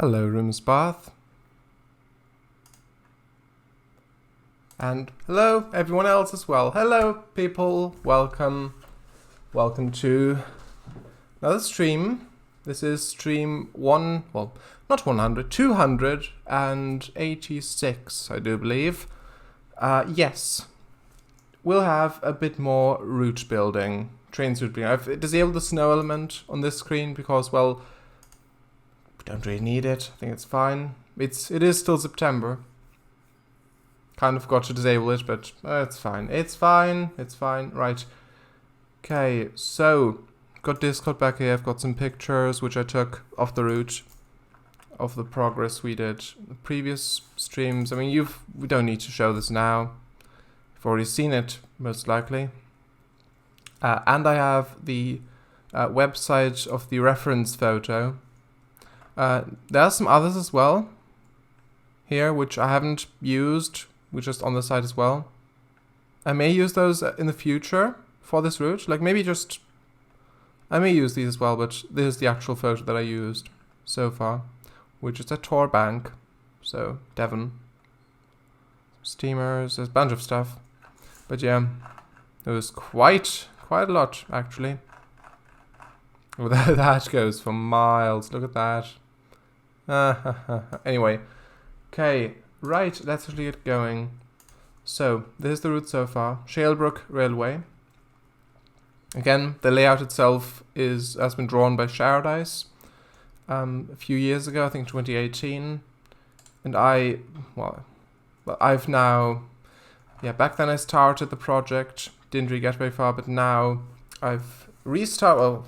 Hello, Room's Bath. And hello, everyone else as well. Hello, people. Welcome. Welcome to another stream. This is stream not 100, 286, I do believe. Yes. We'll have a bit more route building. Trainz route building. I've disabled the snow element on this screen because, well, we don't really need it. I think it's fine. It is still September. Kind of got to disable it, but it's fine. It's fine. It's fine. Right. Okay, so got Discord back here. I've got some pictures which I took of the route, of the progress we did the previous streams. I mean, we don't need to show this now. You've already seen it, most likely. And I have the website of the reference photo. There are some others as well here, which I haven't used, which is on the site as well. I may use those in the future for this route. Like maybe I may use these as well, but this is the actual photo that I used so far, which is at Tor Bank, so Devon. Steamers, there's a bunch of stuff. But yeah, there was quite a lot actually. Oh, that goes for miles. Look at that. Anyway, okay, right, let's actually get going. So, this is the route so far. Shalebrook Railway. Again, the layout itself has been drawn by Paradise a few years ago, I think 2018. And I've now, back then I started the project, didn't really get very far, but now I've restarted,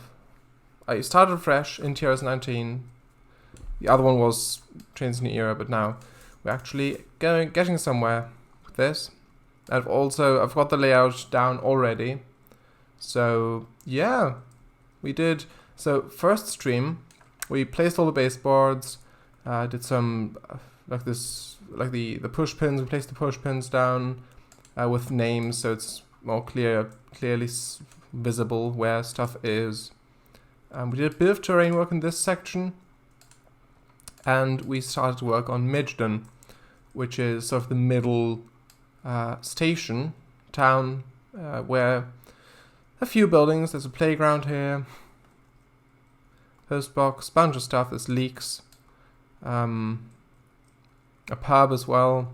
I started fresh in TRS19. The other one was Trainz New Era, but now we're actually getting somewhere with this. I've got the layout down already. So yeah, we did. So first stream, we placed all the baseboards, did some like the push pins. We placed the push pins down with names, so it's more clearly visible where stuff is. We did a bit of terrain work in this section. And we started to work on Midden, which is sort of the middle station, town, where a few buildings, there's a playground here, post box, bunch of stuff, there's leaks, a pub as well,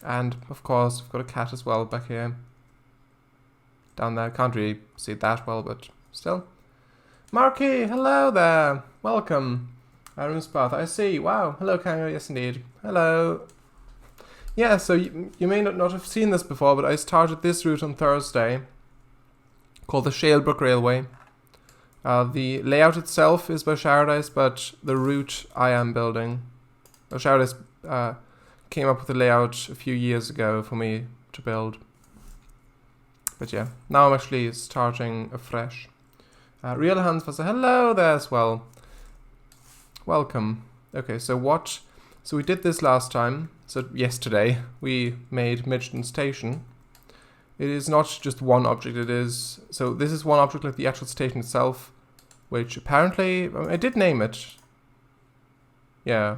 and of course we've got a cat as well back here, down there, can't really see it that well, but still. Marky, hello there, welcome. Room's Bath, I see. Wow. Hello, Kango. Yes, indeed. Hello. Yeah, so you may not have seen this before, but I started this route on Thursday, called the Shalebrook Railway. The layout itself is by Paradise, but the route I am building, Paradise came up with the layout a few years ago for me to build. But yeah, now I'm actually starting afresh. Real Hans was hello there as well. Welcome. Okay, so we did this last time. So yesterday we made Midden Station. It is not just one object, so this is one object like the actual station itself, which apparently, I did name it. Yeah.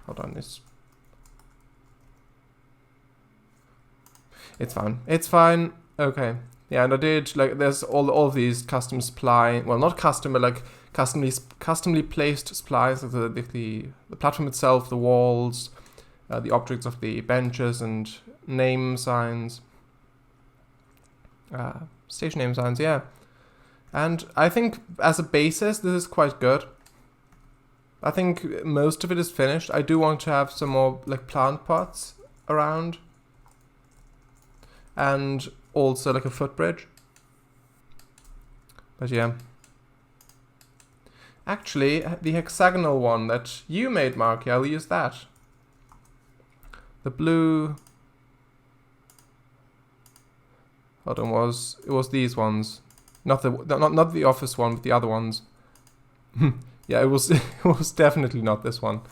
Hold on, it's fine. It's fine. Okay. Yeah, and I did, like, there's all of these custom supply, well, not custom, but like customly placed supplies, like the platform itself, the walls, the objects of the benches and name signs, station name signs, yeah. And I think as a basis, this is quite good. I think most of it is finished. I do want to have some more like plant pots around, and also like a footbridge. But yeah. Actually, the hexagonal one that you made, Marky, I'll use that. The blue... Hold on, it was these ones. Not the office one, but the other ones. Yeah, it was definitely not this one.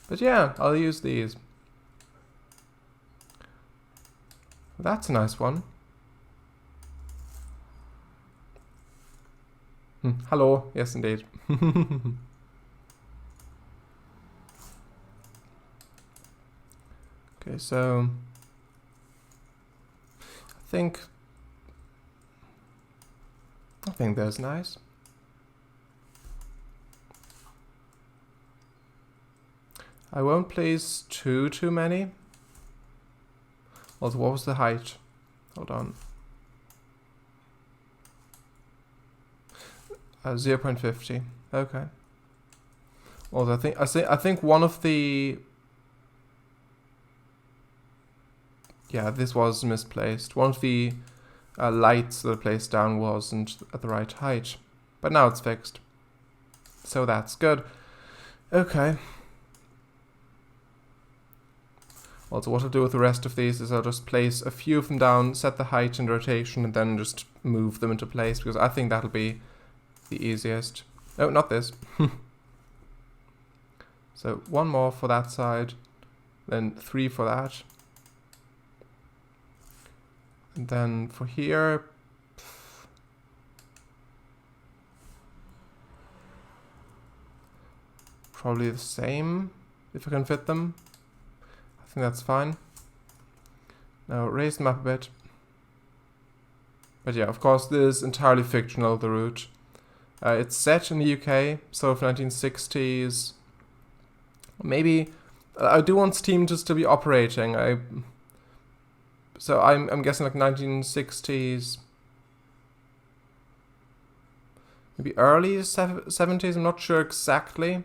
But yeah, I'll use these. That's a nice one. Hello, yes indeed. Okay, so I think that's nice. I won't place too many. Also, what was the height? Hold on. 0.50. Okay. Also, I think one of the, yeah, this was misplaced. One of the lights that I placed down wasn't at the right height, but now it's fixed, so that's good. Okay. Also, what I'll do with the rest of these is I'll just place a few of them down, set the height and rotation, and then just move them into place, because I think that'll be the easiest. Oh, not this. So 1 more for that side, then 3 for that. And then for here, probably the same, if I can fit them. I think that's fine. Now raise them up a bit. But yeah, of course, this is entirely fictional, the route. It's set in the UK, so of 1960s. Maybe I do want Steam just to be operating. So I'm guessing like 1960s, maybe early 70s. I'm not sure exactly.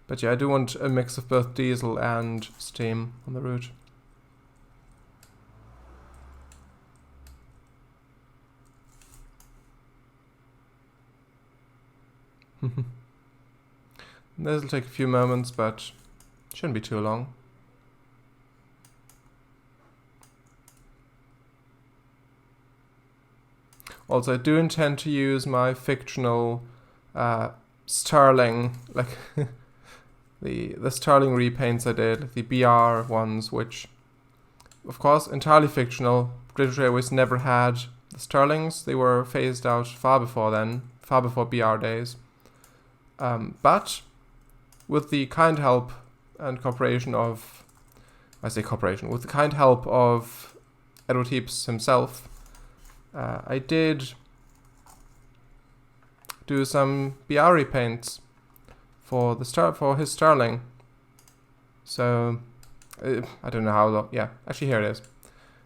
But yeah, I do want a mix of both diesel and steam on the route. This will take a few moments, but shouldn't be too long. Also, I do intend to use my fictional Sterling, like the Sterling repaints I did, the BR ones, which, of course, entirely fictional. British Railways never had the Sterlings. They were phased out far before then, far before BR days. But with the kind help and cooperation of, I say cooperation, with the kind help of Edward Heaps himself, I did do some BR repaints for his Sterling. So I don't know how long. Yeah, actually here it is.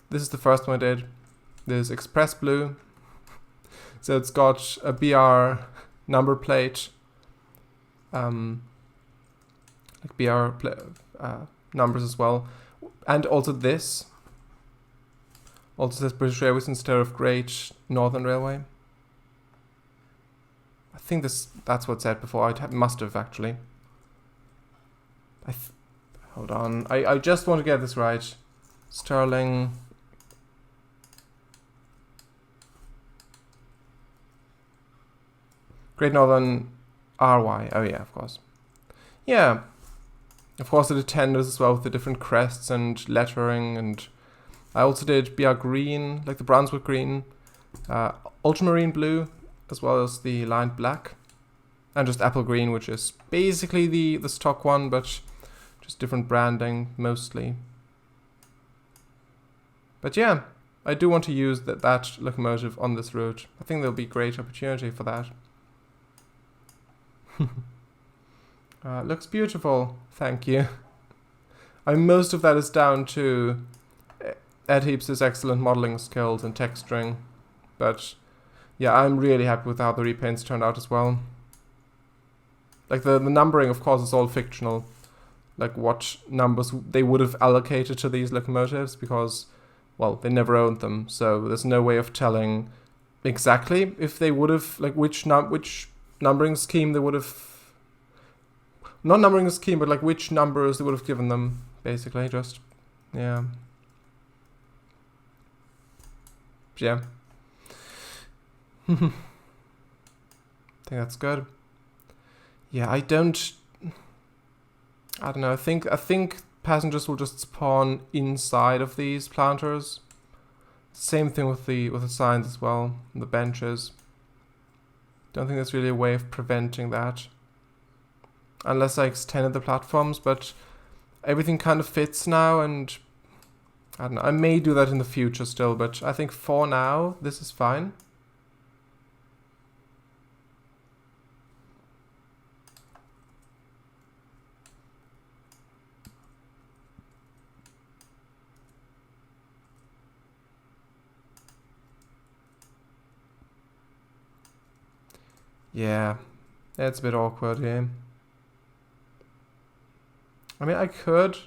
This is the first one I did. This is Express Blue. So it's got a BR number plate. Like BR numbers as well, and also this also says British Railways instead of Great Northern Railway. I think that's what it said before. I must have actually. Hold on, I just want to get this right. Sterling. Great Northern RY. Oh yeah, of course. Yeah. Of course I did tenders as well with the different crests and lettering, and I also did BR green, like the Brunswick green, ultramarine blue, as well as the lined black, and just apple green, which is basically the stock one, but just different branding mostly. But yeah, I do want to use that locomotive on this route. I think there'll be great opportunity for that. Looks beautiful, thank you. Most of that is down to Ed Heaps' excellent modeling skills and texturing, but yeah, I'm really happy with how the repaints turned out as well. Like the numbering, of course, is all fictional, like what numbers they would have allocated to these locomotives, because, well, they never owned them, so there's no way of telling exactly if they would have, like which numbering scheme they would have. Not numbering the scheme, but like which numbers they would have given them, basically, just, yeah. Yeah. I think that's good. Yeah, I don't know, I think passengers will just spawn inside of these planters. Same thing with the signs as well, and the benches. Don't think there's really a way of preventing that. unless I extended the platforms, but everything kind of fits now, and I don't know, I may do that in the future still, but I think for now, this is fine. Yeah, it's a bit awkward here. I mean, I could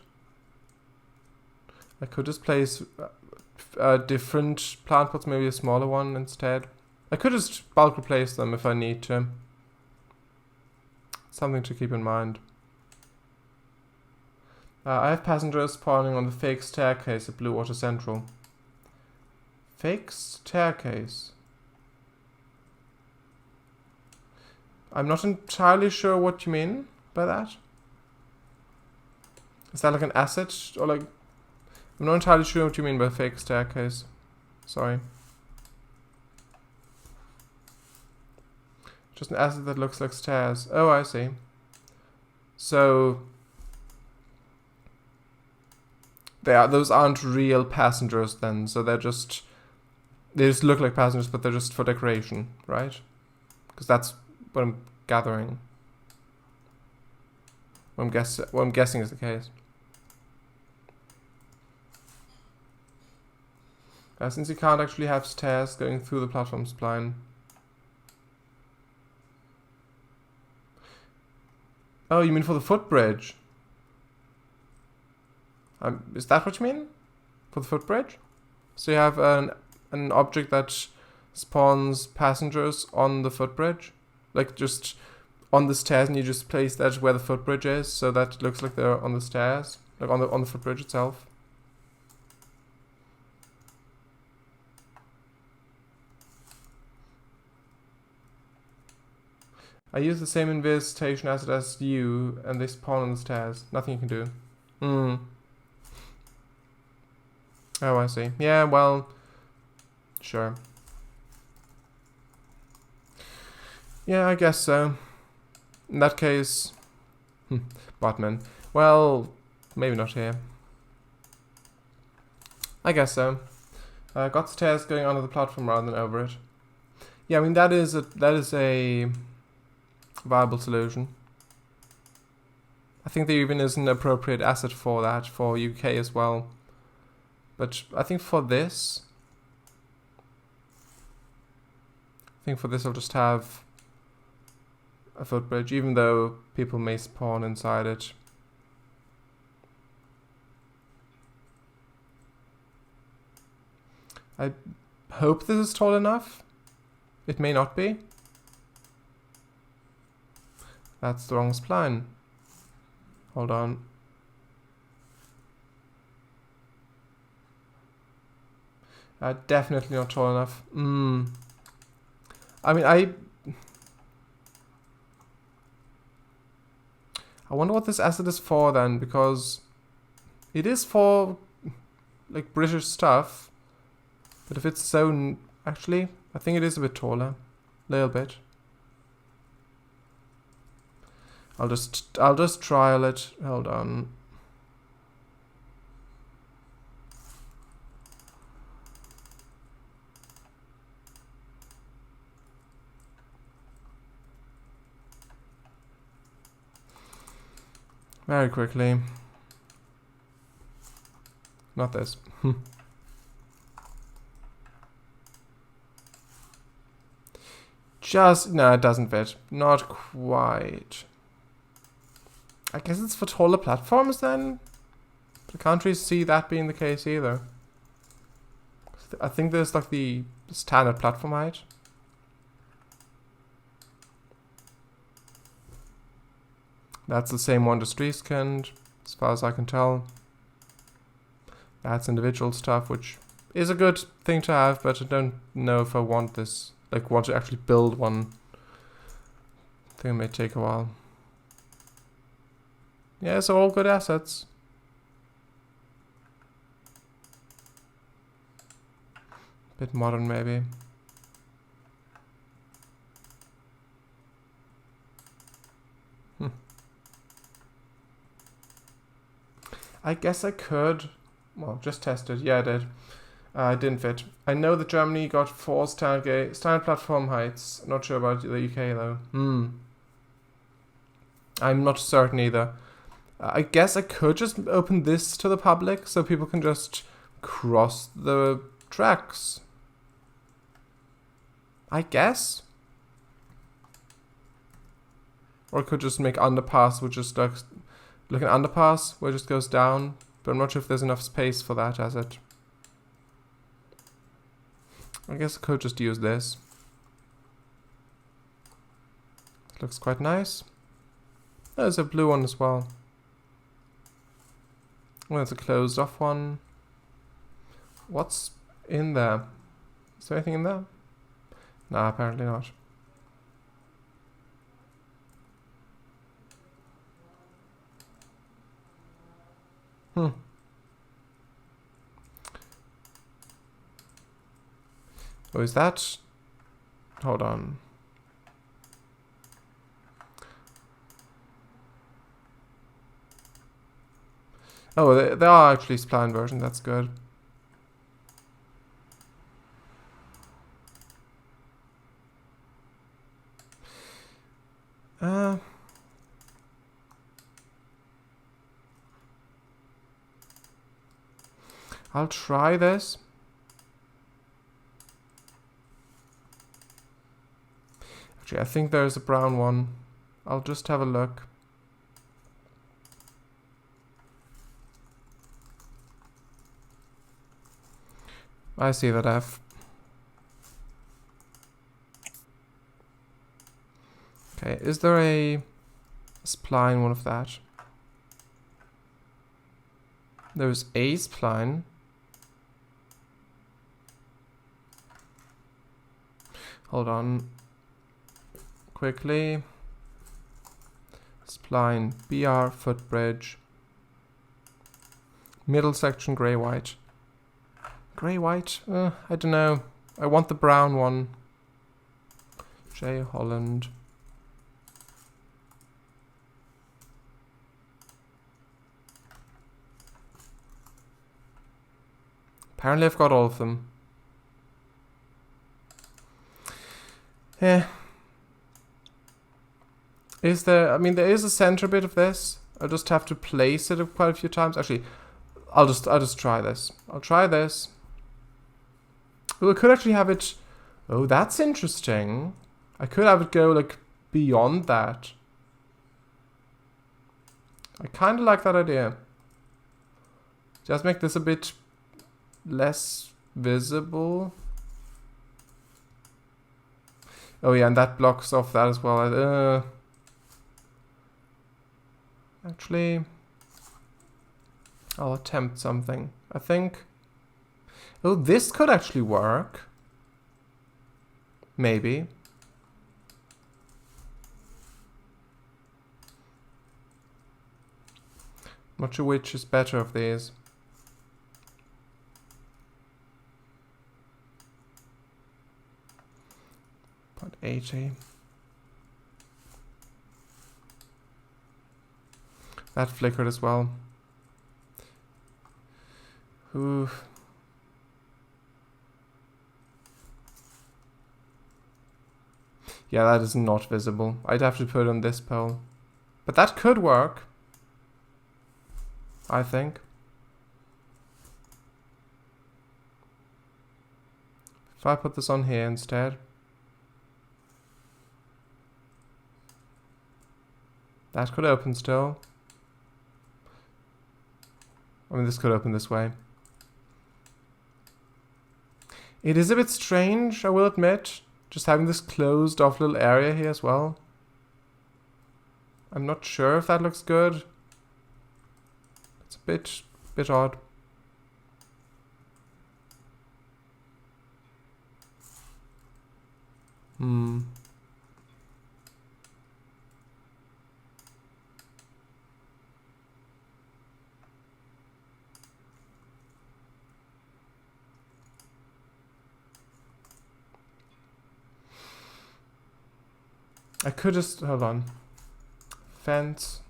just place a different plant pots, maybe a smaller one instead. I could just bulk replace them if I need to. Something to keep in mind. I have passengers spawning on the fake staircase at Blue Water Central. Fake staircase? I'm not entirely sure what you mean by that. Is that like an asset? Or like... I'm not entirely sure what you mean by fake staircase. Sorry. Just an asset that looks like stairs. Oh, I see. So... those aren't real passengers then, so they just look like passengers, but they're just for decoration, right? Because that's what I'm gathering. What I'm guessing is the case. Since you can't actually have stairs going through the platform spline. Oh, you mean for the footbridge? Is that what you mean? For the footbridge? So you have an object that spawns passengers on the footbridge? Like just on the stairs, and you just place that where the footbridge is, so that it looks like they're on the stairs? Like on the footbridge itself? I use the same invitation asset as you, and they spawn on the stairs. Nothing you can do. Hmm. Oh, I see. Yeah, well, sure. Yeah, I guess so. In that case, Botman. Well, maybe not here. I guess so. Got stairs going onto the platform rather than over it. Yeah, I mean that is a viable solution. I think there even is an appropriate asset for that for UK as well. But I think for this, I'll just have a footbridge, even though people may spawn inside it. I hope this is tall enough. It may not be. That's the wrong spline. Hold on. Definitely not tall enough. I mean, I wonder what this asset is for then, because it is for like British stuff. But if it's so... actually, I think it is a bit taller. A little bit. I'll just trial it. Hold on. Very quickly. Not this. No, it doesn't fit. Not quite. I guess it's for taller platforms then? I can't really see that being the case either. I think there's like the standard platform height. That's the same one to Streeskend, as far as I can tell. That's individual stuff, which is a good thing to have, but I don't know if I want this, like want to actually build one. I think it may take a while. Yeah, so all good assets. Bit modern maybe. I guess I could. Well, just test it. Yeah, I did. It didn't fit. I know that Germany got 4 standard platform heights. Not sure about the UK though. I'm not certain either. I guess I could just open this to the public so people can just cross the tracks. I guess. Or I could just make underpass, which is like an underpass where it just goes down. But I'm not sure if there's enough space for that as it. I guess I could just use this. It looks quite nice. There's a blue one as well. Oh, there's a closed off one. What's in there? Is there anything in there? Nah, apparently not. Oh, is that? Hold on. Oh, there are actually spline versions. That's good. I'll try this. Actually, I think there's a brown one. I'll just have a look. I see that F. Okay, is there a spline one of that? There's a spline. Hold on. Quickly. Spline, BR, footbridge. Middle section, grey-white. Grey-white? I don't know. I want the brown one. J. Holland. Apparently I've got all of them. Yeah. Is there... I mean, there is a center bit of this. I'll just have to place it quite a few times. Actually, I'll just try this. I'll try this. Oh, I could actually have it... Oh, that's interesting. I could have it go, like, beyond that. I kind of like that idea. Just make this a bit less visible. Oh yeah, and that blocks off that as well. Actually, I'll attempt something. I think... Oh, this could actually work. Maybe. Not sure which is better of these. Point 80. That flickered as well. Ooh. Yeah, that is not visible. I'd have to put it on this pole. But that could work. I think. If I put this on here instead. That could open still. I mean, this could open this way. It is a bit strange, I will admit. Just having this closed off little area here as well. I'm not sure if that looks good. It's a bit odd. I could just, hold on. Fence.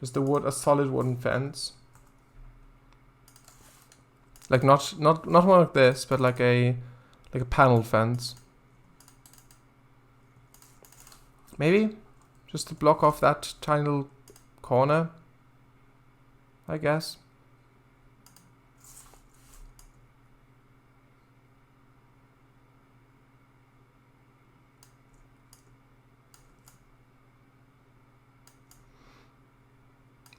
Just the wood, a solid wooden fence. Like not one like this, but like a panel fence. Maybe just to block off that tiny little corner, I guess.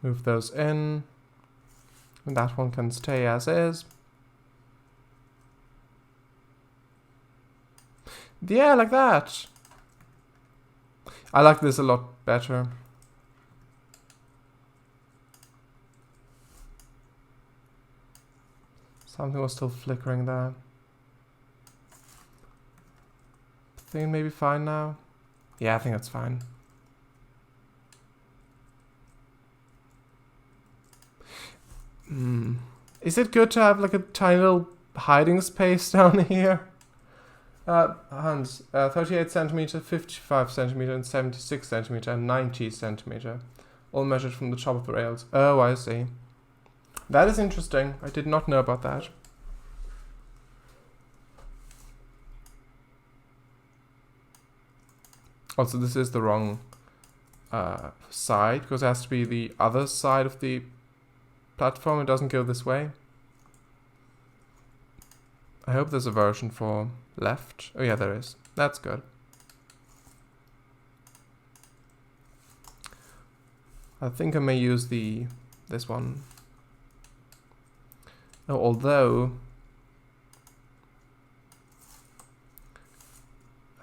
Move those in. And that one can stay as is. Yeah, like that. I like this a lot better. Something was still flickering there. Think maybe fine now? Yeah, I think that's fine. Is it good to have like a tiny little hiding space down here? Hans, 38 centimeter, 55 centimeter, and 76 centimeter, and 90 centimeter. All measured from the top of the rails. Oh, I see. That is interesting. I did not know about that. Also, this is the wrong side, because it has to be the other side of the platform. It doesn't go this way. I hope there's a version for left. Oh yeah, there is. That's good. I think I may use this one. Oh, although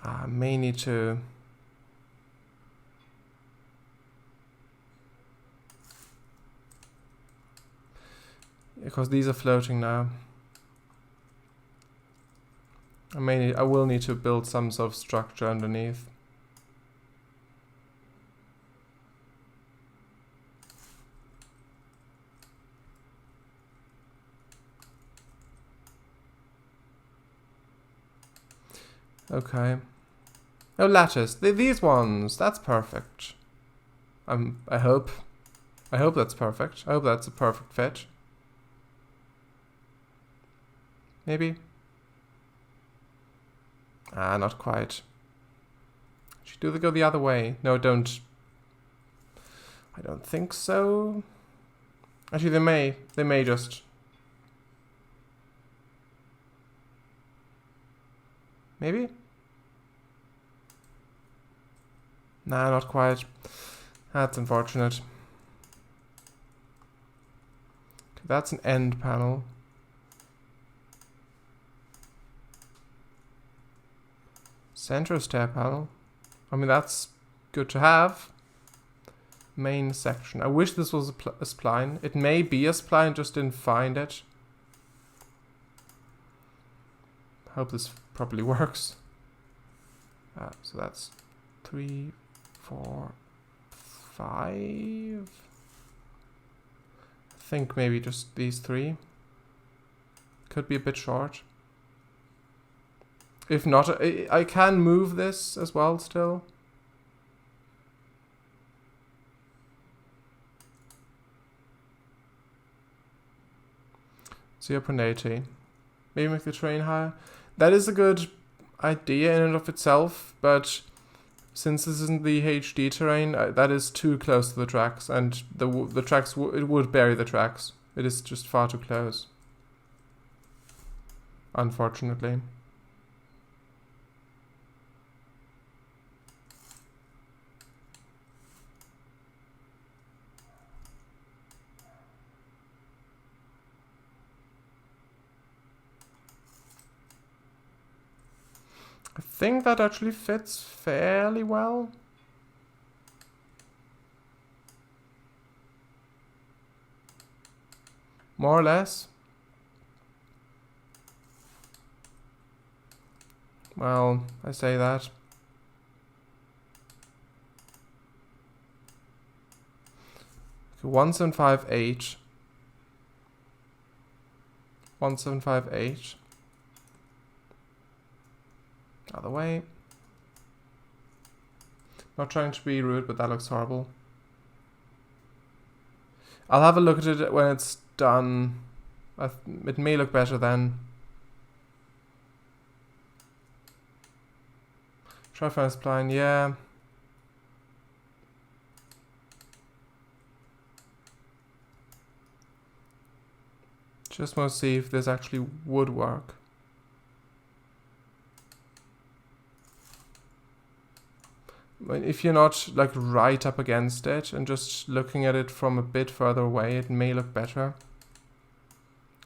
I may need to because these are floating now. I will need to build some sort of structure underneath. Okay. Oh, lattice. These ones. That's perfect. I hope that's perfect. I hope that's a perfect fit. Maybe. Ah, not quite. Do they go the other way? No, don't. I don't think so. Actually, they may. They may just. Maybe? Nah, not quite. That's unfortunate. Okay, that's an end panel. Center stair panel. I mean, that's good to have. Main section. I wish this was a spline. It may be a spline, just didn't find it. Hope this properly works. So that's 3, 4, 5. I think maybe just these 3. Could be a bit short. If not, I can move this as well still. .80. Maybe make the train higher. That is a good idea in and of itself, but since this isn't the HD terrain, that is too close to the tracks, and the tracks it would bury the tracks. It is just far too close. Unfortunately. I think that actually fits fairly well. More or less. Well, I say that. Okay, 175H. 175H. Other way. Not trying to be rude, but that looks horrible. I'll have a look at it when it's done. It may look better then. Try find a spline, yeah. Just want to see if this actually would work. If you're not like right up against it and just looking at it from a bit further away, it may look better.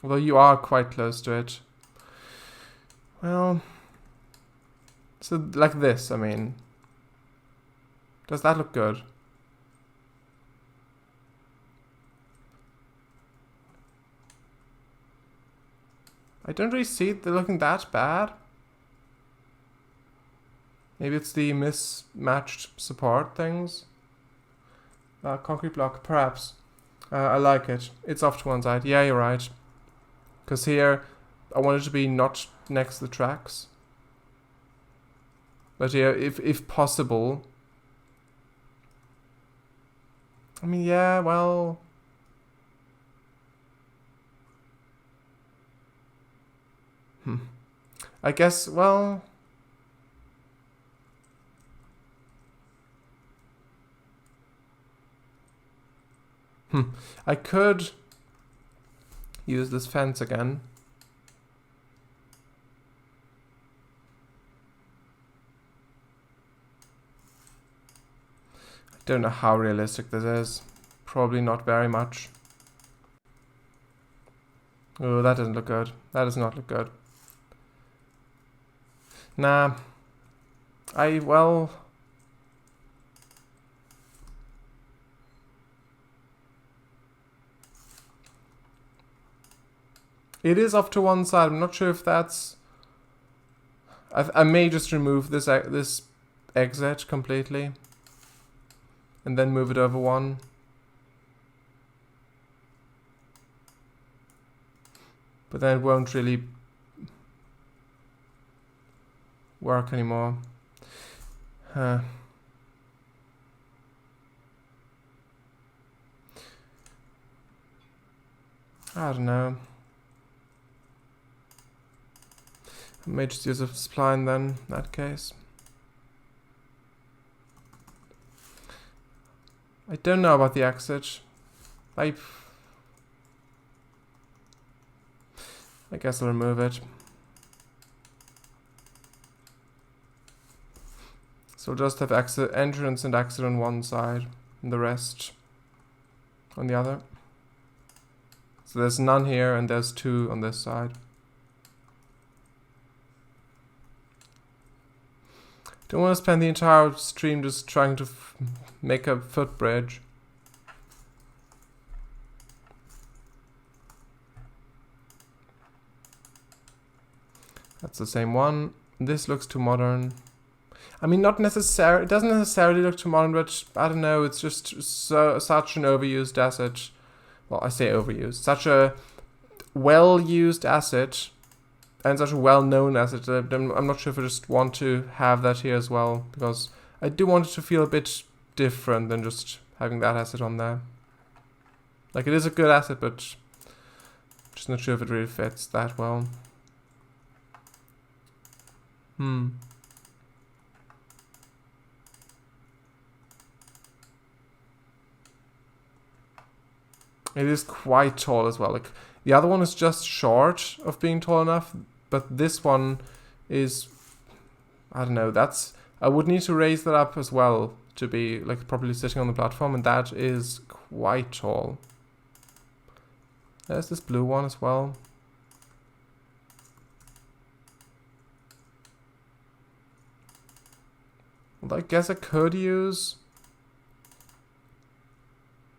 Although you are quite close to it. Well, so like this, I mean. Does that look good? I don't really see it looking that bad. Maybe it's the mismatched support things. Concrete block, perhaps. I like it. It's off to one side. Yeah, you're right. Because here, I want it to be not next to the tracks. But here, if possible. I mean, yeah, well. I guess, well. I could use this fence again. I don't know how realistic this is. Probably not very much. Oh, that doesn't look good. That does not look good. Nah. Well... It is off to one side. I'm not sure if that's... I may just remove this exit completely. And then move it over one. But then it won't really work anymore. I don't know. I may just use a spline then, in that case. I don't know about the exit. I guess I'll remove it. So we'll just have entrance and exit on one side, and the rest on the other. So there's none here, and there's two on this side. Don't want to spend the entire stream just trying to make a footbridge. That's the same one. This looks too modern. I mean, not necessarily. It doesn't necessarily look too modern, but I don't know. It's just such an overused asset. Well, I say overused. Such a well-used asset. And such a well-known asset. I'm not sure if I just want to have that here as well, because I do want it to feel a bit different than just having that asset on there. Like, it is a good asset, but I'm just not sure if it really fits that well. It is quite tall as well. Like, the other one is just short of being tall enough, but this one is, I don't know, I would need to raise that up as well to be like properly sitting on the platform, and that is quite tall. There's this blue one as well. Well, I guess I could use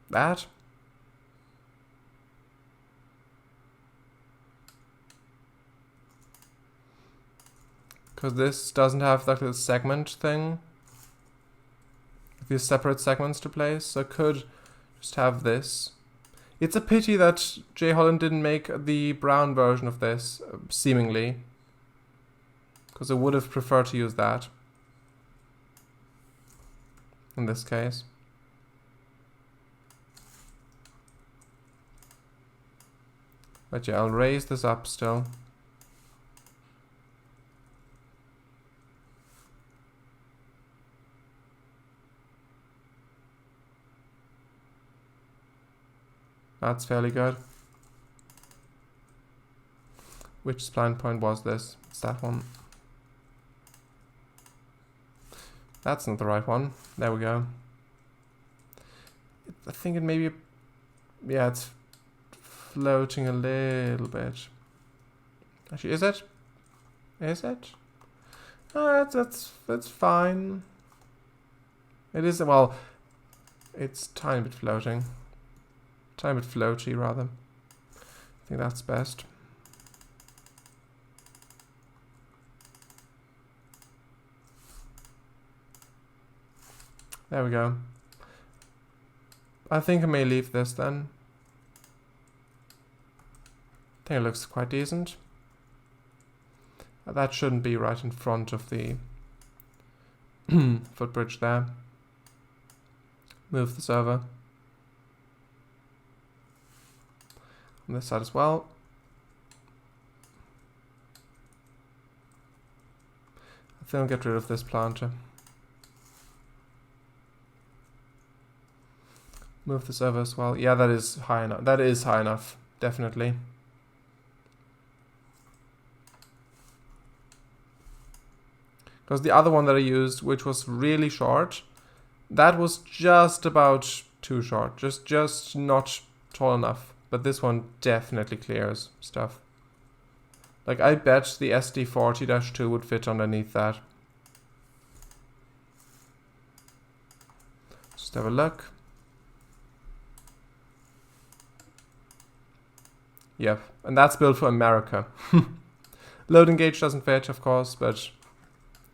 that. Because this doesn't have like the segment thing. These separate segments to place. So I could just have this. It's a pity that J. Holland didn't make the brown version of this, seemingly. Because I would have preferred to use that. In this case. But yeah, I'll raise this up still. That's fairly good. Which spline point was this? It's that one. That's not the right one. There we go. I think it may be... Yeah, it's floating a little bit. Actually, is it? Is it? That's fine. It is, well, it's a tiny bit floating. Tiny bit floaty, rather. I think that's best. There we go. I think I may leave this then. I think it looks quite decent. That shouldn't be right in front of the footbridge there. Move the server. On this side as well. I think I'll get rid of this planter. Move the server as well. Yeah, that is high enough. That is high enough, definitely. Because the other one that I used, which was really short, that was just about too short. Just not tall enough. But this one definitely clears stuff. Like, I bet the SD40-2 would fit underneath that. Just have a look. Yep, and that's built for America. Loading gauge doesn't fit, of course, but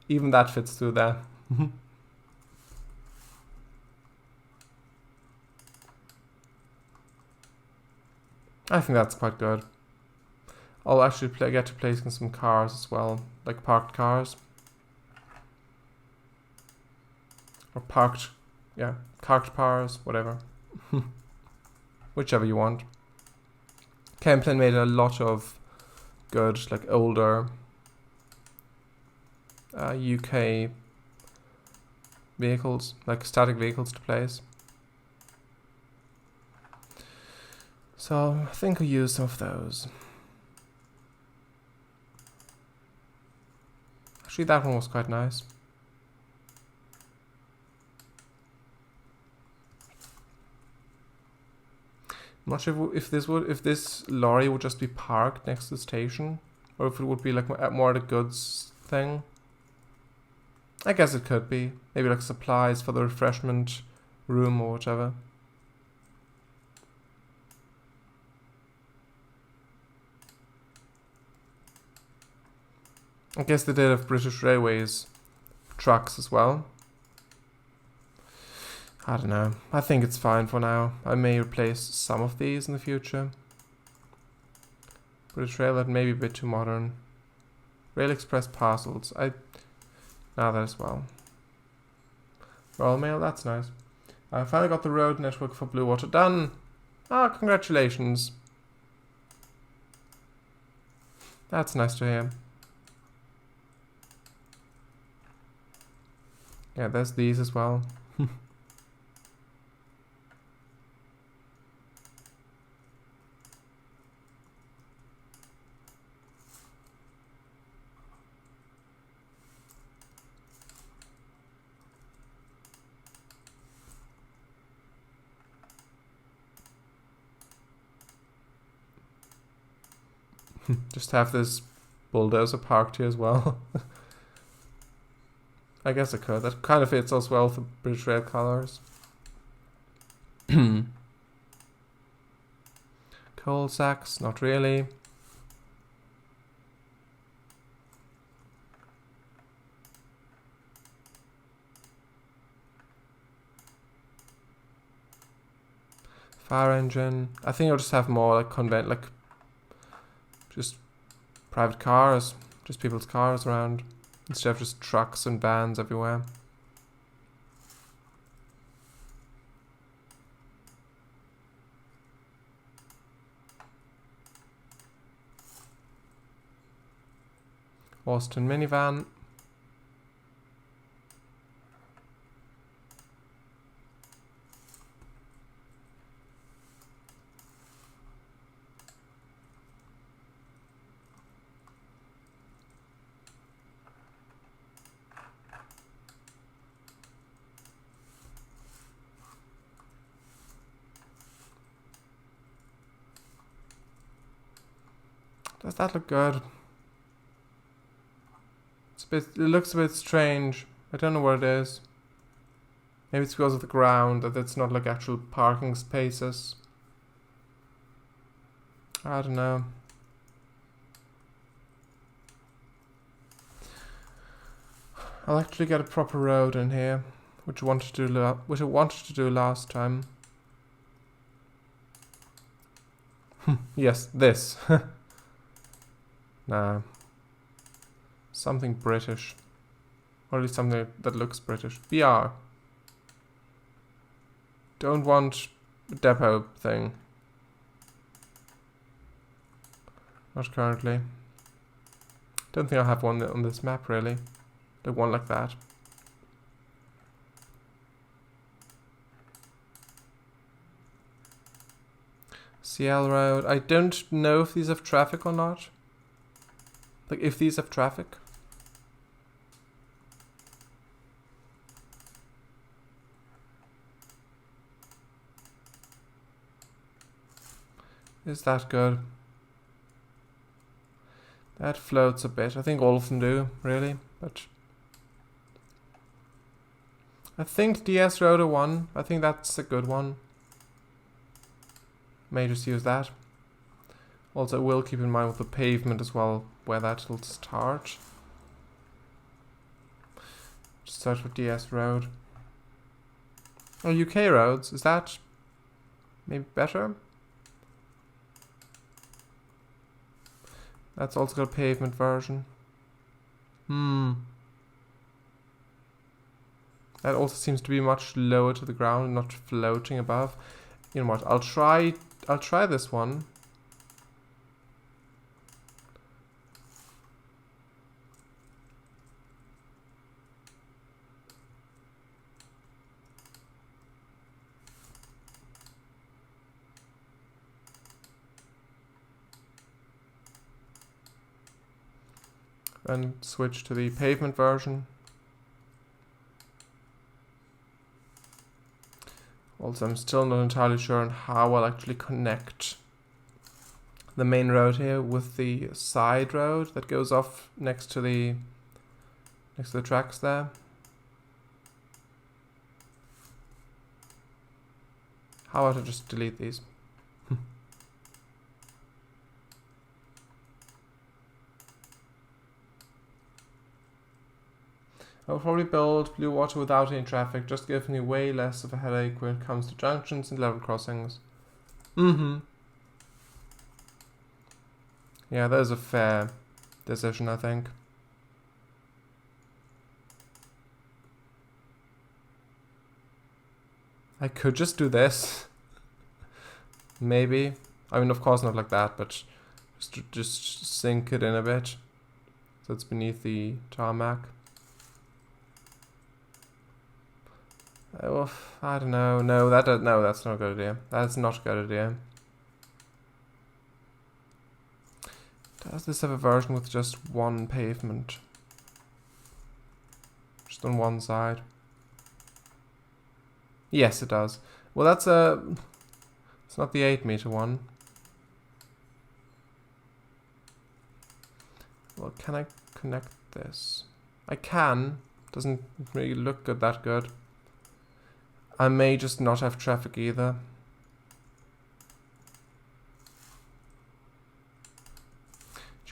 even that fits through there. I think that's quite good. I'll actually get to placing some cars as well, like parked cars. Or parked, yeah, parked cars, whatever. Whichever you want. Kemplen made a lot of good, like older UK vehicles, like static vehicles to place. So I think I'll use some of those. Actually, that one was quite nice. I'm not sure if this lorry would just be parked next to the station, or if it would be like more the goods thing. I guess it could be. Maybe like supplies for the refreshment room or whatever. I guess they did have British Railways trucks as well. I don't know. I think it's fine for now. I may replace some of these in the future. British Rail, that may be a bit too modern. Rail Express parcels. Now that as well. Royal Mail, that's nice. I finally got the road network for Blue Water done. Ah, congratulations. That's nice to hear. Yeah, there's these as well. Just have this bulldozer parked here as well. I guess I could. That kind of fits as well with the British Rail colours. Coal sacks, not really. Fire engine. I think I'll just have more like just private cars, just people's cars around, instead of just trucks and vans everywhere. Austin minivan. Does that look good? It looks a bit strange. I don't know what it is. Maybe it's because of the ground, that it's not like actual parking spaces. I don't know. I'll actually get a proper road in here, which I wanted to do last time. Yes, this. Nah. Something British. Or at least something that looks British. BR. Don't want a depot thing. Not currently. Don't think I have one on this map really. Like one like that. CL Road. I don't know if these have traffic or not. Like if these have traffic. Is that good? That floats a bit. I think all of them do, really. But I think DS Rotor 1. I think that's a good one. May just use that. Also, will keep in mind with the pavement as well, where that will start. Just search for DS Road. Oh, UK roads. Is that maybe better? That's also got a pavement version. That also seems to be much lower to the ground, not floating above. You know what? I'll try this one. And switch to the pavement version. Also, I'm still not entirely sure on how I'll actually connect the main road here with the side road that goes off next to the tracks there. How about I just delete these? I'll probably build blue water without any traffic, just gives me way less of a headache when it comes to junctions and level crossings. Yeah, that is a fair decision, I think. I could just do this. Maybe. I mean, of course not like that, but just sink it in a bit. So it's beneath the tarmac. Oh, I don't know. No, that's not a good idea. That's not a good idea. Does this have a version with just one pavement? Just on one side? Yes, it does. Well, that's it's not the 8-meter one. Well, can I connect this? I can. Doesn't really look that good. I may just not have traffic either.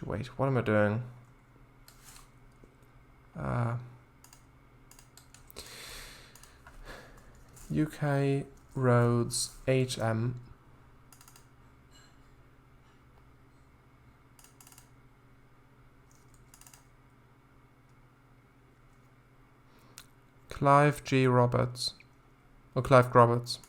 Wait, what am I doing? UK roads HM. Clive G. Roberts. Or Clive Roberts.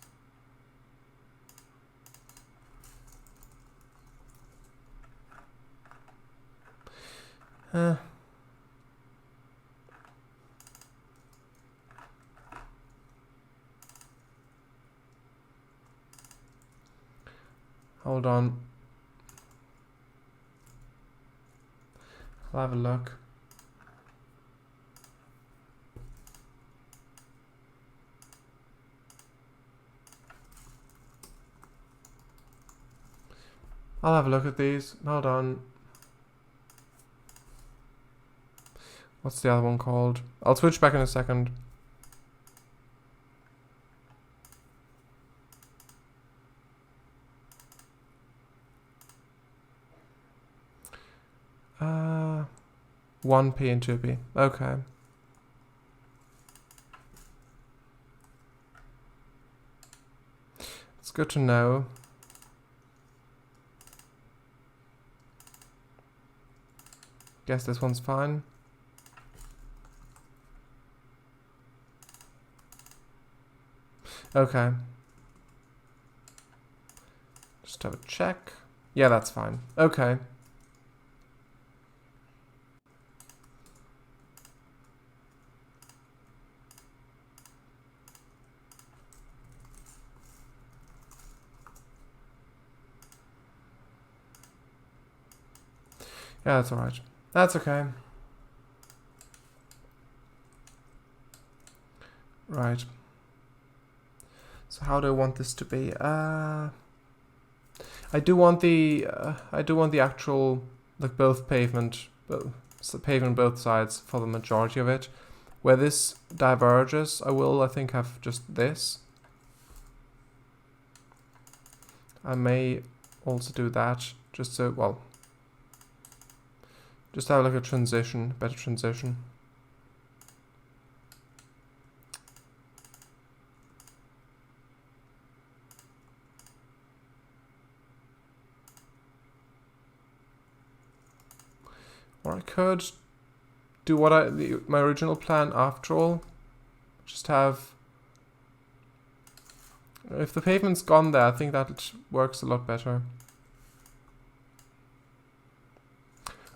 Hold on. I'll have a look. I'll have a look at these. Hold on. What's the other one called? I'll switch back in a second. Uh, 1p and 2p. Okay. It's good to know. Guess this one's fine. Okay. Just have a check. Yeah, that's fine. Okay. Yeah, that's alright. That's okay. Right. So how do I want this to be? I do want the actual, like, both pavement, pavement both sides for the majority of it. Where this diverges, I think, have just this. I may also do that, just so, well, just have like a transition, better transition. Or I could do what my original plan after all. Just have, if the pavement's gone there, I think that works a lot better.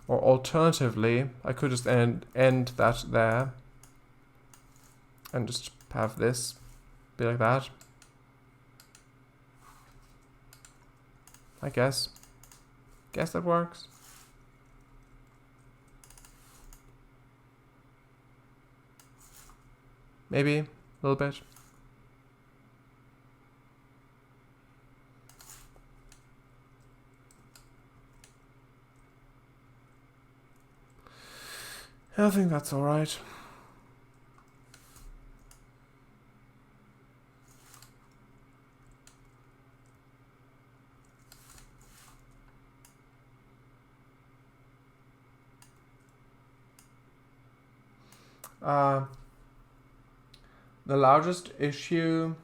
Or alternatively, I could just end that there and just have this be like that. I guess that works. Maybe a little bit. I think that's all right. The largest issue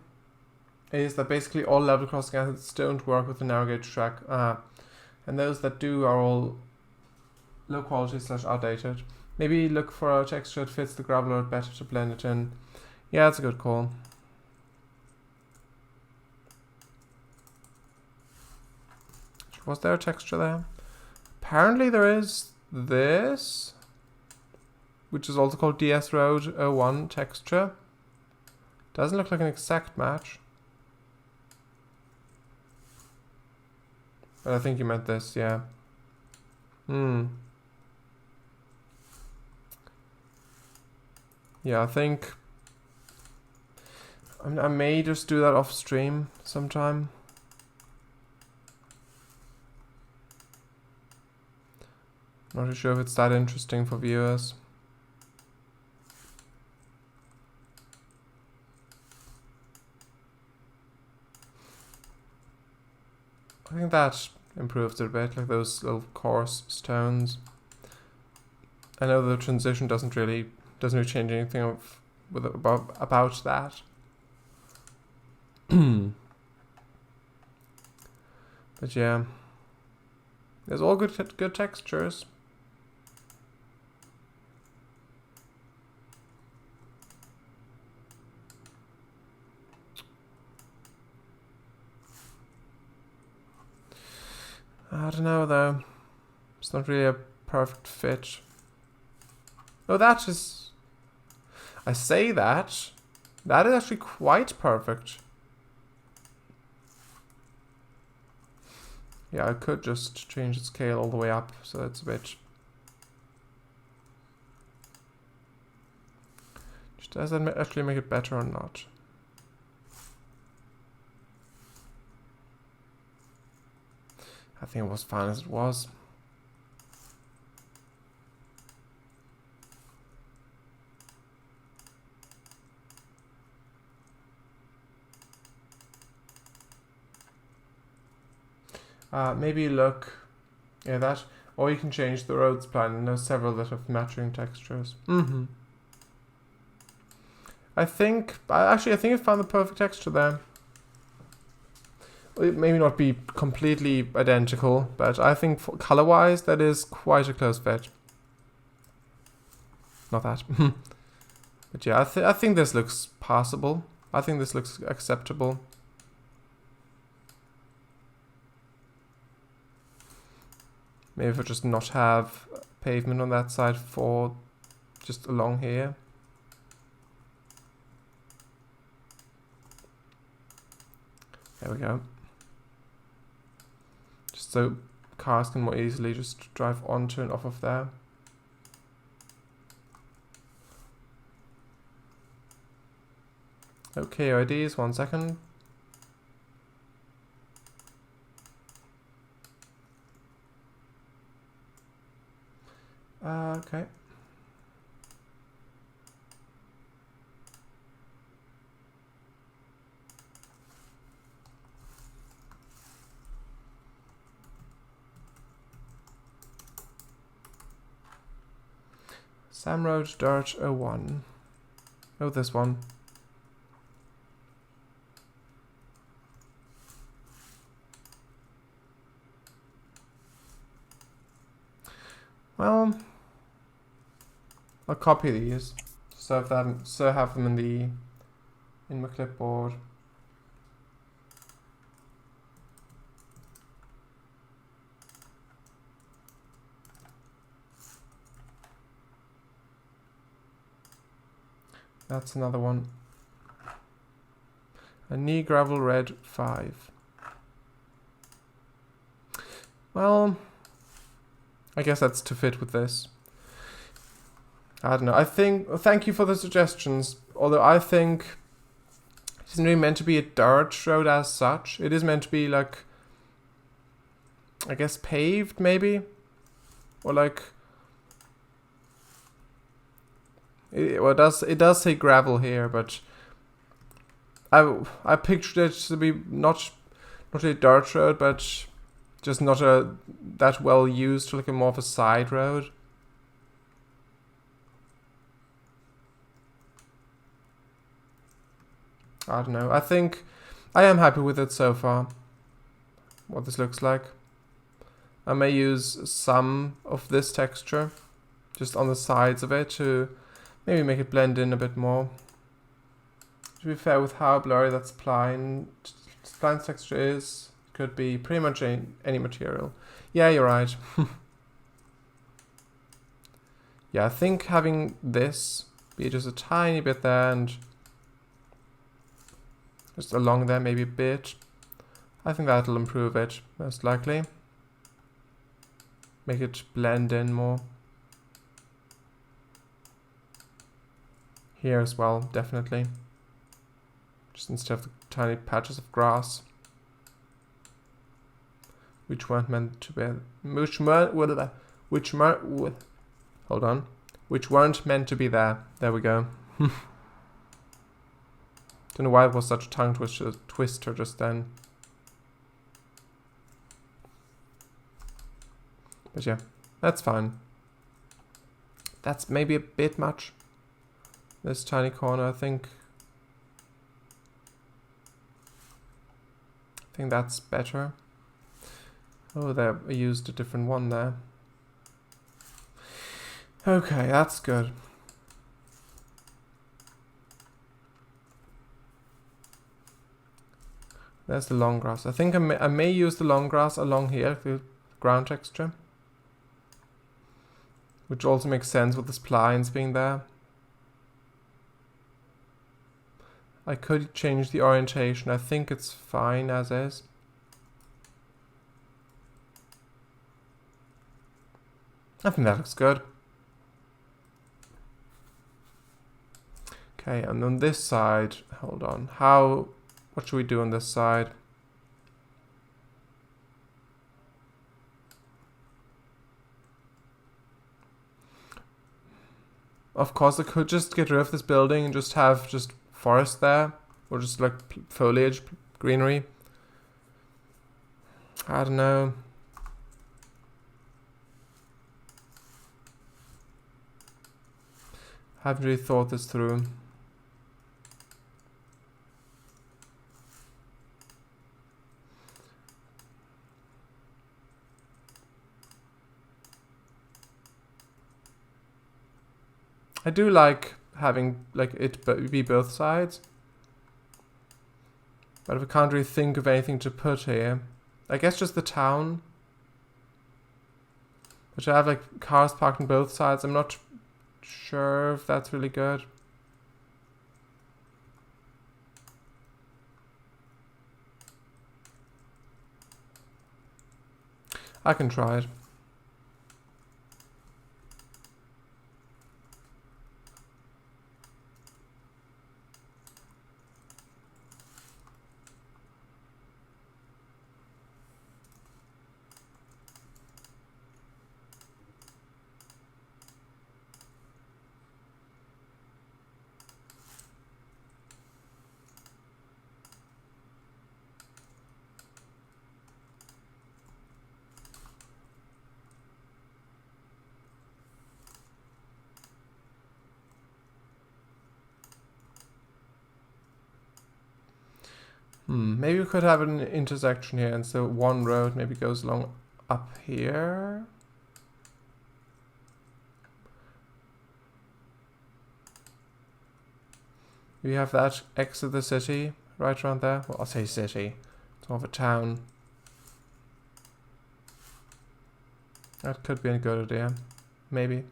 is that basically all level crossing assets don't work with the narrow gauge track, and those that do are all low quality / outdated. Maybe look for a texture that fits the gravel road better to blend it in. Yeah, that's a good call. Was there a texture there? Apparently there is this, which is also called DS Road 01 texture. Doesn't look like an exact match. But I think you meant this, yeah. Yeah, I think I may just do that off stream sometime. Not too sure if it's that interesting for viewers. I think that improves it a bit, like those little coarse stones. I know the transition doesn't really change anything about that. But yeah, there's all good textures. I don't know though. It's not really a perfect fit. Oh, that is. I say that. That is actually quite perfect. Yeah, I could just change the scale all the way up, so it's a bit... Does that actually make it better or not? I think it was fine as it was. Maybe look, yeah, that, or you can change the roads plan, and there's several that have matching textures. I think I found the perfect texture there. It may not be completely identical, but I think color-wise that is quite a close fit. Not that. But yeah, I think this looks passable. I think this looks acceptable. Maybe if I just not have pavement on that side for just along here. There we go. Just so cars can more easily just drive onto and off of there. Okay, IDs, 1 second. Okay. Sam Road Dart 01. Oh, this one. Well, I'll copy these, so have them in my clipboard. That's another one. A knee gravel red 5. Well, I guess that's to fit with this. I don't know. Thank you for the suggestions. Although I think it isn't really meant to be a dirt road as such. It is meant to be like, I guess, paved maybe, or like. It does say gravel here, but I pictured it to be not a dirt road, but just not that well used, like a more of a side road. I don't know. I think I am happy with it so far. What this looks like. I may use some of this texture just on the sides of it to maybe make it blend in a bit more. To be fair, with how blurry that spline texture is, could be pretty much any material. Yeah, you're right. Yeah, I think having this be just a tiny bit there and just along there maybe a bit, I think that'll improve it, most likely. Make it blend in more. Here as well, definitely. Just instead of the tiny patches of grass. Which weren't meant to be... Which weren't meant to be there. There we go. Don't know why it was such a tongue twister just then. But yeah, that's fine. That's maybe a bit much. This tiny corner, I think that's better. Oh, there, I used a different one there. Okay, that's good. There's the long grass. I think I may use the long grass along here, the ground texture. Which also makes sense with the splines being there. I could change the orientation. I think it's fine as is. I think that looks good. Okay, and on this side, hold on. What should we do on this side? Of course, I could just get rid of this building and just have just forest there. Or just like foliage, greenery. I don't know. Haven't really thought this through. I do like having like it be both sides. But if I can't really think of anything to put here, I guess just the town. But to have like cars parked on both sides, I'm not sure if that's really good. I can try it. Maybe we could have an intersection here, and so one road maybe goes along up here. We have that exit the city right around there. Well, I'll say city. It's more of a town. That could be a good idea. Maybe.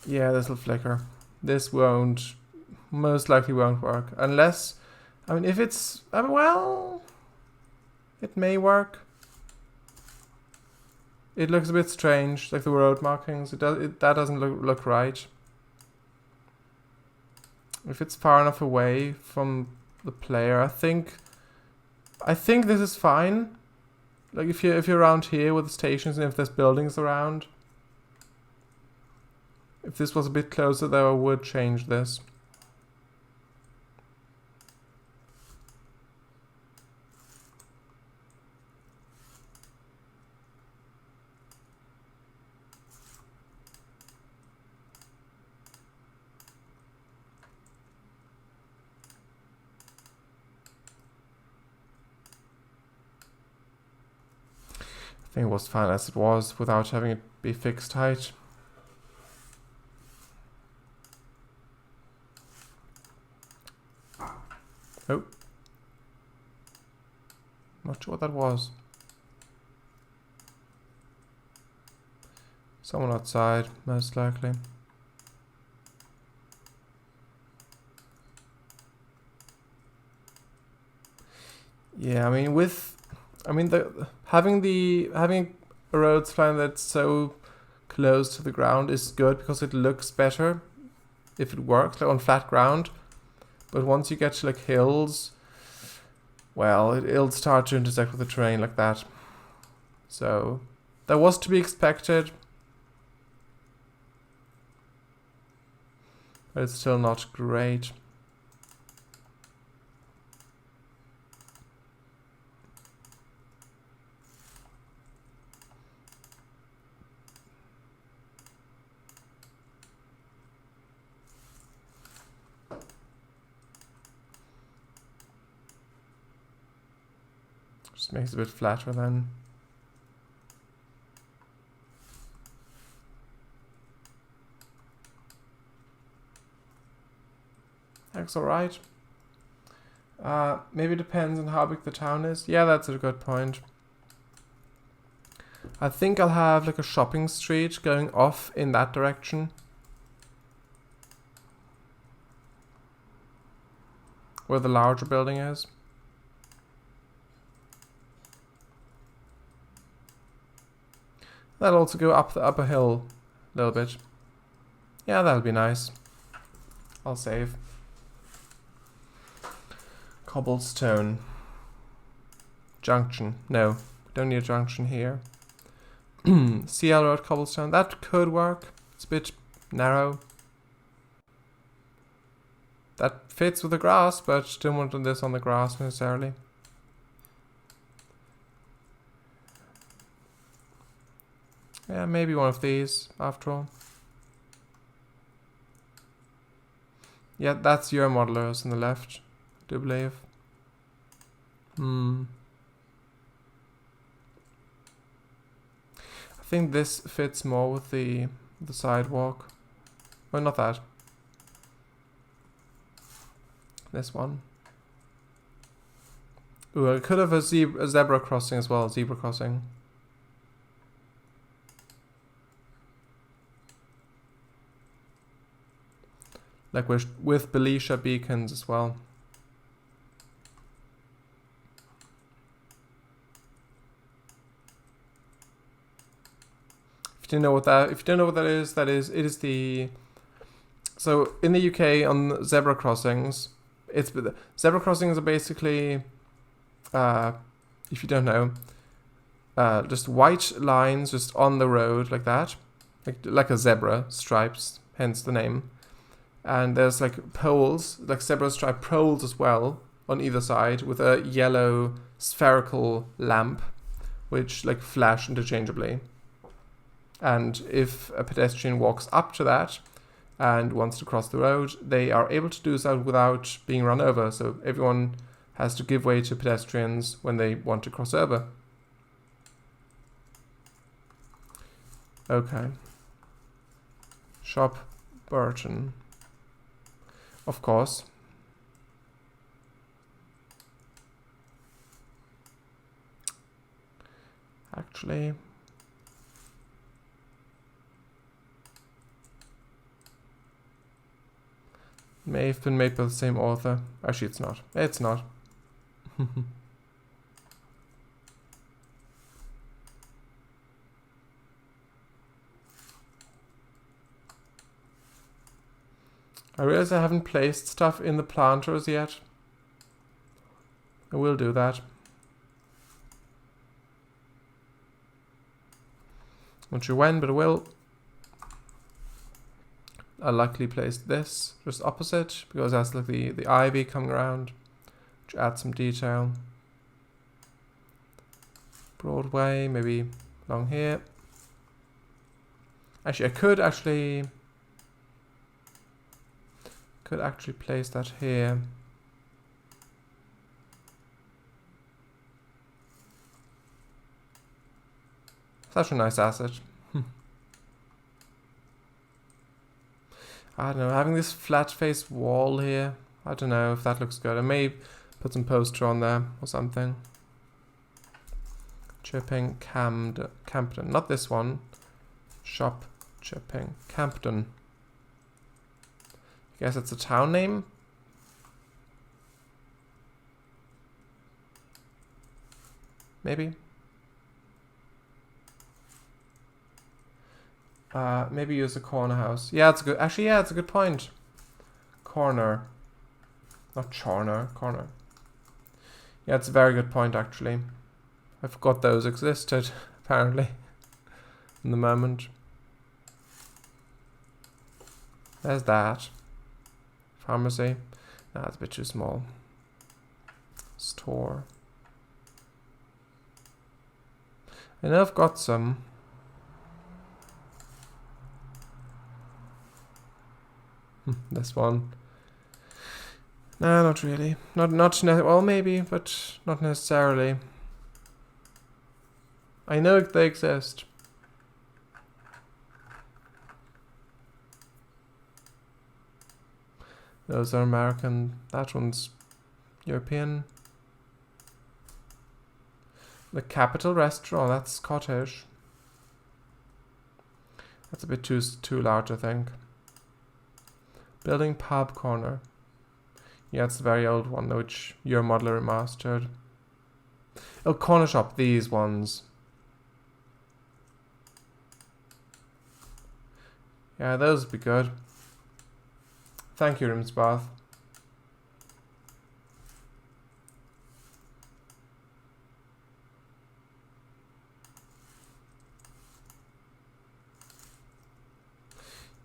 Yeah, this will flicker. This most likely won't work. Unless, I mean, if it's, well, it may work. It looks a bit strange, like the road markings. That doesn't look right. If it's far enough away from the player, I think this is fine. Like if you're around here with the stations and if there's buildings around. If this was a bit closer, though, I would change this. I think it was fine as it was without having it be fixed height. Oh. Not sure what that was. Someone outside, most likely. Yeah, I mean having a road spline that's so close to the ground is good because it looks better if it works like on flat ground. But once you get to like hills, well, it'll start to intersect with the terrain like that. So that was to be expected, but it's still not great. Just makes it a bit flatter then. That's alright. Maybe it depends on how big the town is. Yeah, that's a good point. I think I'll have like a shopping street going off in that direction. Where the larger building is. That'll also go up the upper hill a little bit. Yeah, that'll be nice. I'll save. Cobblestone. Junction. No, don't need a junction here. CL Road cobblestone. That could work. It's a bit narrow. That fits with the grass, but don't want this on the grass necessarily. Yeah, maybe one of these after all. Yeah, that's your modelers on the left, I do believe. I think this fits more with the sidewalk. Well, not that. This one. Ooh, I could have a zebra crossing as well, zebra crossing. Like with Belisha beacons as well. If you don't know what that is, it is the. So in the UK on zebra crossings, zebra crossings are basically, if you don't know, just white lines just on the road like that, like a zebra stripes, hence the name. And there's like poles, like zebra stripe poles as well on either side with a yellow spherical lamp, which like flash interchangeably. And if a pedestrian walks up to that and wants to cross the road, they are able to do so without being run over. So everyone has to give way to pedestrians when they want to cross over. Okay. Shop Burton. Of course. Actually, may have been made by the same author. Actually, it's not. It's not. I realize I haven't placed stuff in the planters yet. I will do that. Not sure when, but I will. I'll likely place this just opposite because that's like the ivy coming around, which adds some detail. Broadway, maybe along here. Actually, I could actually place that here. Such a nice asset. I don't know, having this flat face wall here, I don't know if that looks good. I may put some poster on there or something. Chipping Campden, not this one. Shop Chipping Campden. I guess it's a town name. Maybe. Maybe use a corner house. Yeah, it's good. Actually, yeah, it's a good point. Corner. Not Chorner, corner. Yeah, it's a very good point, actually. I forgot those existed, apparently, in the moment. There's that. Pharmacy. Nah, it's a bit too small. Store. I know I've got some. This one. No, not really. Not well, maybe, but not necessarily. I know they exist. Those are American. That one's European. The Capital Restaurant, that's Scottish. That's a bit too large, I think. Building pub corner. Yeah, it's the very old one, which your modeler remastered. Oh, corner shop, these ones. Yeah, those would be good. Thank you, Rimsbath.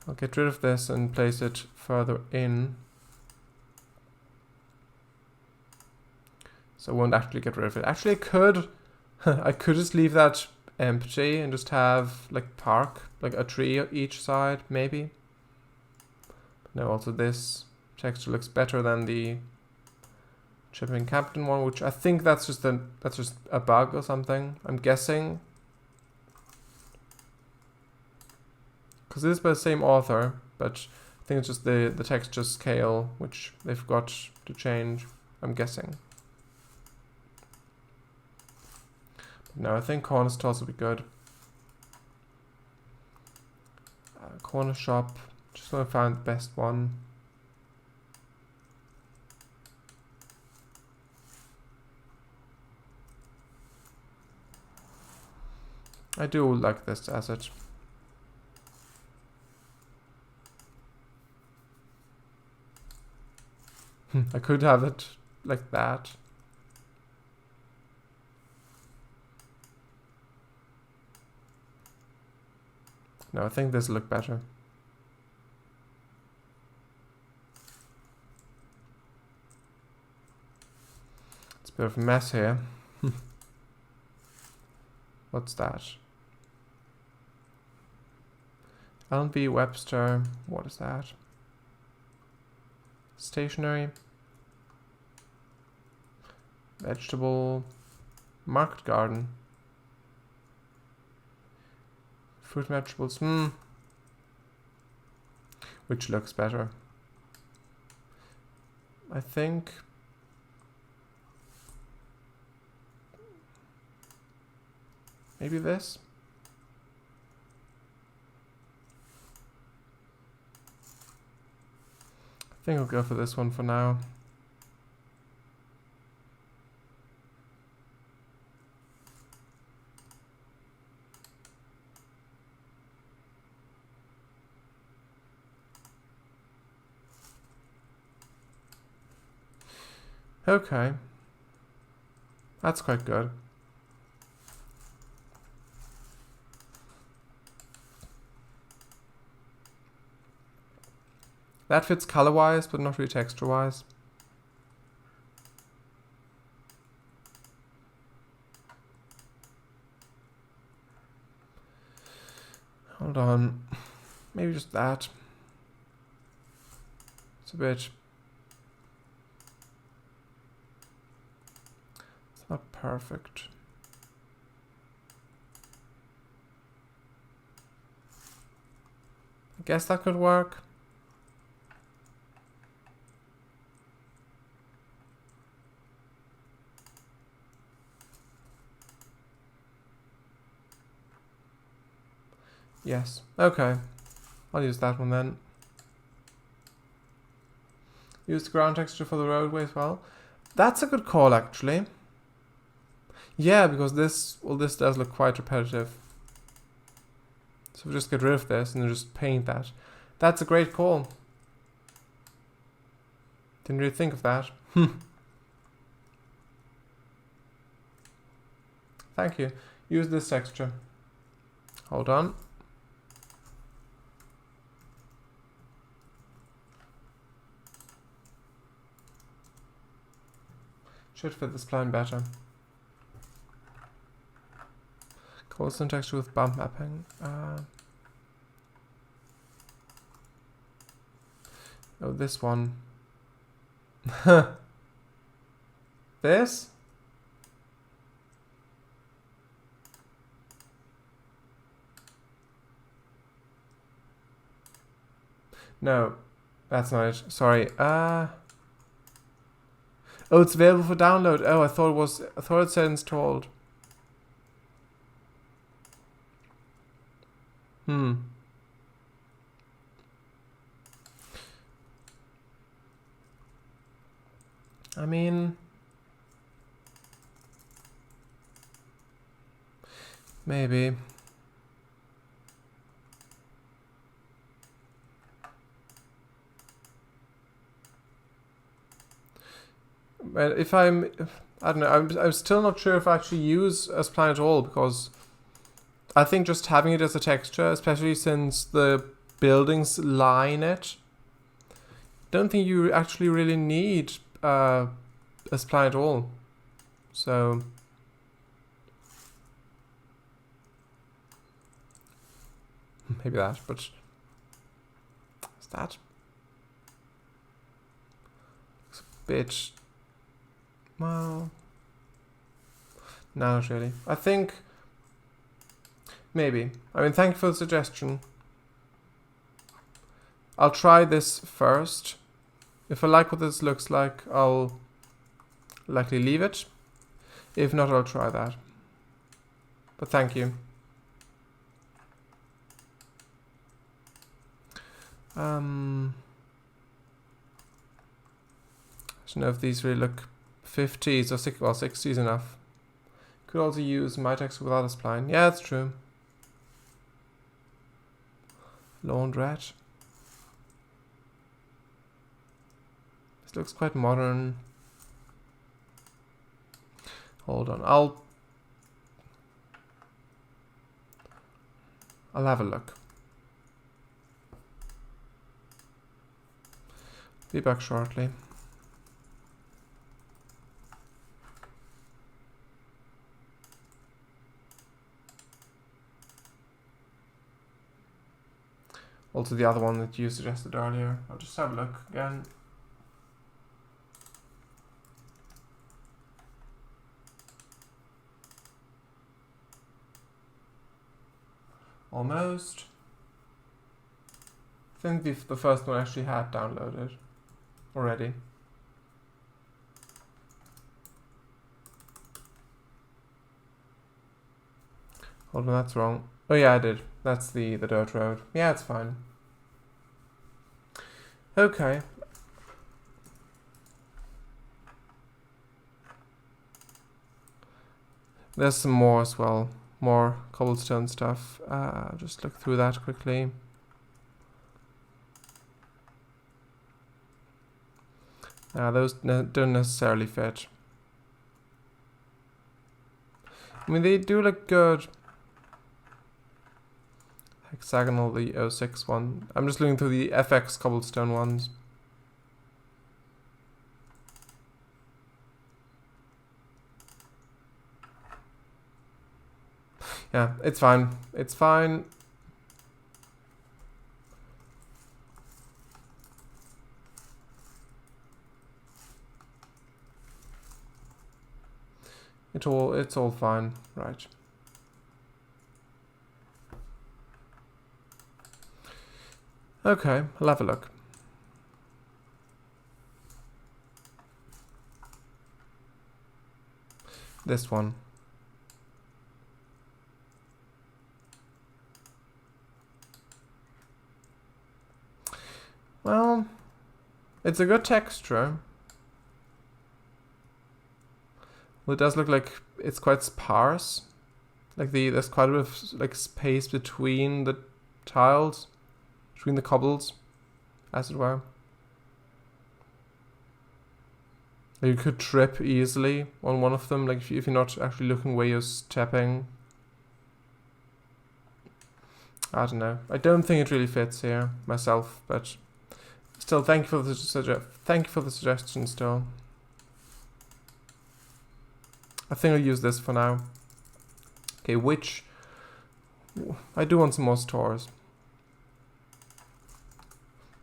I'll get rid of this and place it further in. So I won't actually get rid of it. Actually, I could. I could just leave that empty and just have like park, like a tree each side, maybe. But no, also this texture looks better than the Chipping Captain one, which I think that's just a bug or something. I'm guessing. Because it is by the same author, but I think it's just the texture scale, which they forgot to change, I'm guessing. But no, I think corner stores will be good. Corner shop, just want to find the best one. I do like this asset. I could have it like that. No, I think this will look better. It's a bit of a mess here. What's that? L&B Webster, what is that? Stationery, vegetable, market garden, fruit and vegetables, which looks better? I think maybe this. I think I'll go for this one for now. Okay. That's quite good. That fits color-wise, but not really texture-wise. Hold on. Maybe just that. It's a bit... It's not perfect. I guess that could work. Yes, okay. I'll use that one then. Use the ground texture for the roadway as well. That's a good call, actually. Yeah, because this does look quite repetitive. So we'll just get rid of this and just paint that. That's a great call. Didn't really think of that. Thank you. Use this texture. Hold on. Should fit this plan better. Coastal texture with bump mapping. Oh, this one. This? No, that's not it. Sorry. Oh, it's available for download. Oh, I thought it said installed. I mean, maybe. But if I don't know, I'm still not sure if I actually use a spline at all, because I think just having it as a texture, especially since the buildings line it, don't think you actually really need a spline at all. So maybe that, but is that? Looks a bit, well, no, not really. I think maybe. I mean, thank you for the suggestion. I'll try this first. If I like what this looks like, I'll likely leave it. If not, I'll try that. But thank you. I don't know if these really look 50s or 60s. Well, 60s enough. Could also use my text without a spline. Yeah, that's true. Laundrette. This looks quite modern. Hold on, I'll have a look. Be back shortly. Also the other one that you suggested earlier. I'll just have a look again. Almost. I think the first one actually had downloaded already. Hold on, that's wrong. Oh yeah, I did. That's the dirt road. Yeah, it's fine. Okay. There's some more as well. More cobblestone stuff. Just look through that quickly. Those don't necessarily fit. I mean, they do look good. Hexagonal, the 06 one. I'm just looking through the FX cobblestone ones. Yeah, it's fine. It's fine. It's all fine, right? Okay, I'll have a look. This one. Well, it's a good texture. Well, it does look like it's quite sparse. Like there's quite a bit of like space between the tiles, between the cobbles, as it were. You could trip easily on one of them, like if you're not actually looking where you're stepping. I don't know. I don't think it really fits here myself, but still, thank you for the suggestion. Still, I think I'll use this for now. Okay, which I do want some more stores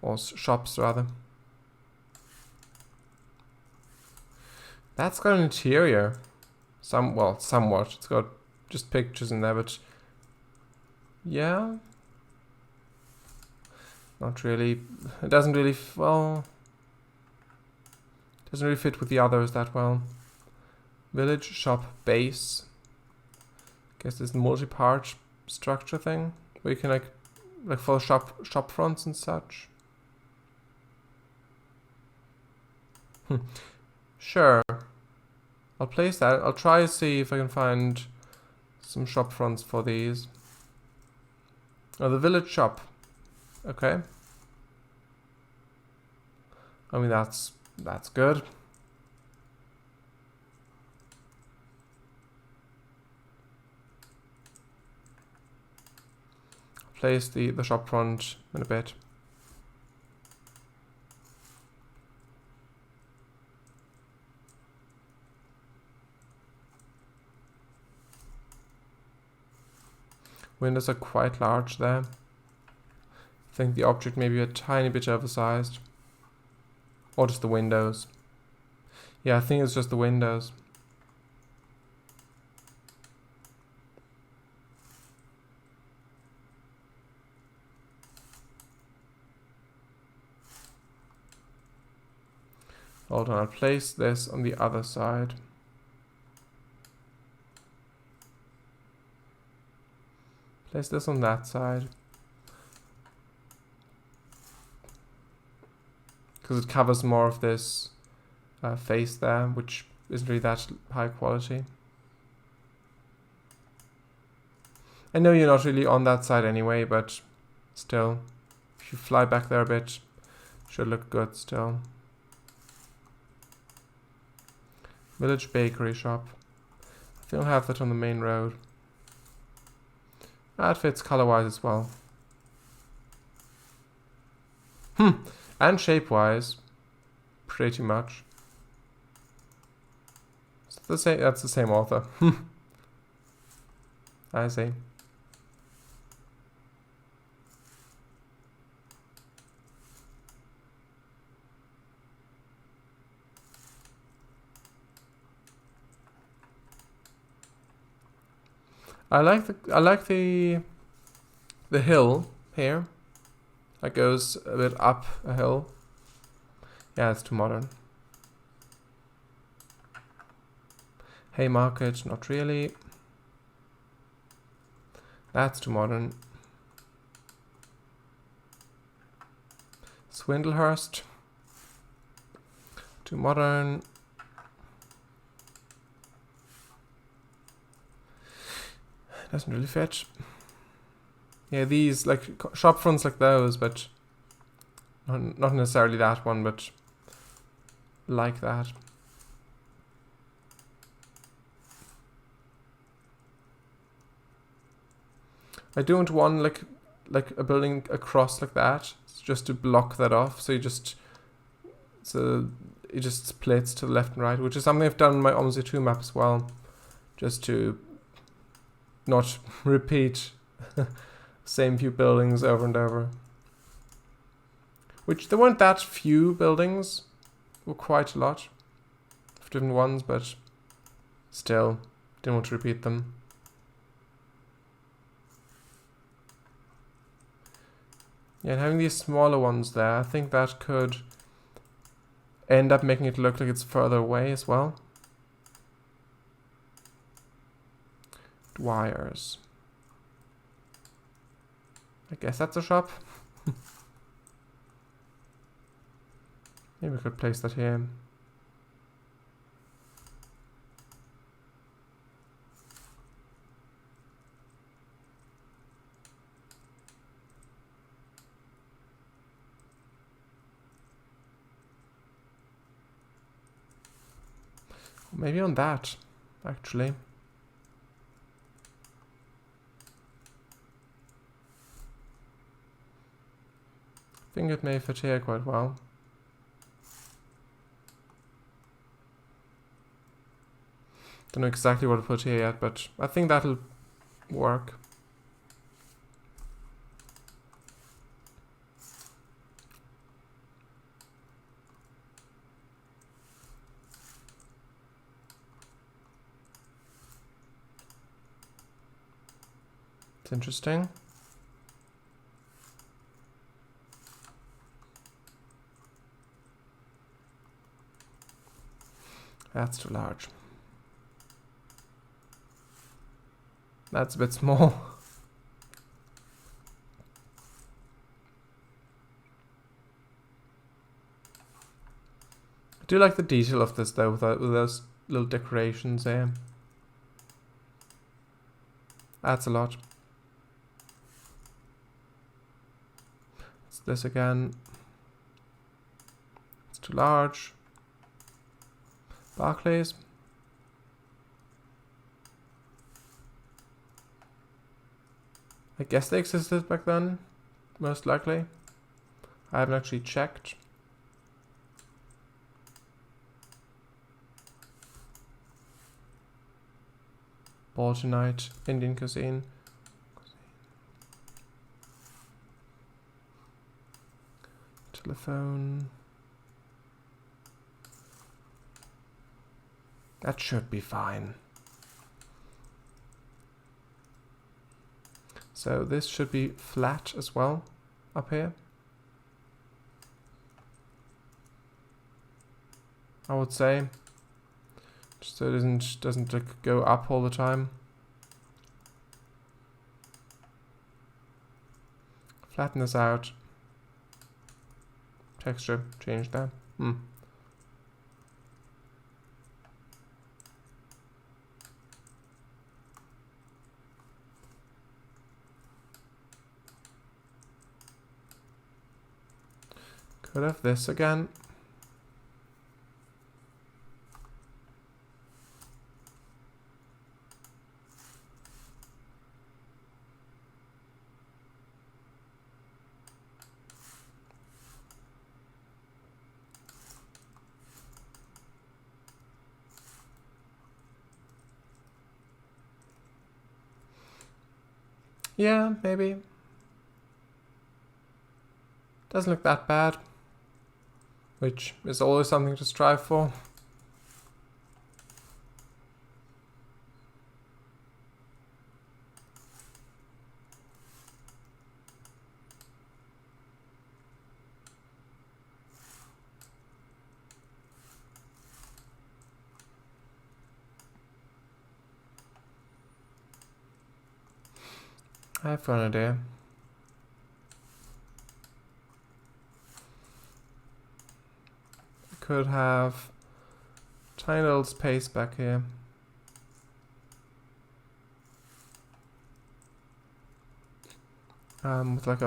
or shops rather. That's got an interior, somewhat. It's got just pictures in there, but yeah. Not really. It doesn't really, doesn't really fit with the others that well. Village, shop, base. Guess this multi-part structure thing where you can like for shop fronts and such. Sure. I'll place that. I'll try to see if I can find some shop fronts for these. Oh, the village shop. Okay. I mean, that's good. Place the shop front in a bit. Windows are quite large there. I think the object may be a tiny bit oversized. Or just the windows. Yeah, I think it's just the windows. Hold on, I'll place this on the other side. Place this on that side. Because it covers more of this face there, which isn't really that high quality. I know you're not really on that side anyway, but still, if you fly back there a bit, should look good still. Village bakery shop. I think I'll have that on the main road. That fits color-wise as well. And shape-wise, pretty much. It's the same. That's the same author. I see. I like the hill here. That goes a bit up a hill. Yeah, it's too modern. Haymarket, not really. That's too modern. Swindlehurst, too modern. Doesn't really fit. Yeah, these like shop fronts like those, but not necessarily that one, but like that. I don't want like a building across like that. It's just to block that off. So it just splits to the left and right, which is something I've done in my OMSI 2 map as well, just to not repeat same few buildings over and over. Which there weren't that few buildings, were quite a lot of different ones, but still didn't want to repeat them. Yeah, and having these smaller ones there, I think that could end up making it look like it's further away as well. Dwyer's. I guess that's a shop. Maybe we could place that here. Maybe on that, actually. I think it may fit here quite well. Don't know exactly what to put here yet, but I think that'll work. It's interesting. That's too large. That's a bit small. do like the detail of this though, with those little decorations there. Adds a lot. It's this again. It's too large. Barclays. I guess they existed back then, most likely. I haven't actually checked. Ball tonight, Indian cuisine. Telephone. That should be fine. So this should be flat as well, up here. I would say, just so it doesn't like, go up all the time. Flatten this out. Texture, change that. Could have this again. Yeah, maybe. Doesn't look that bad, which is always something to strive for. I have an idea. Could have tiny little space back here. With like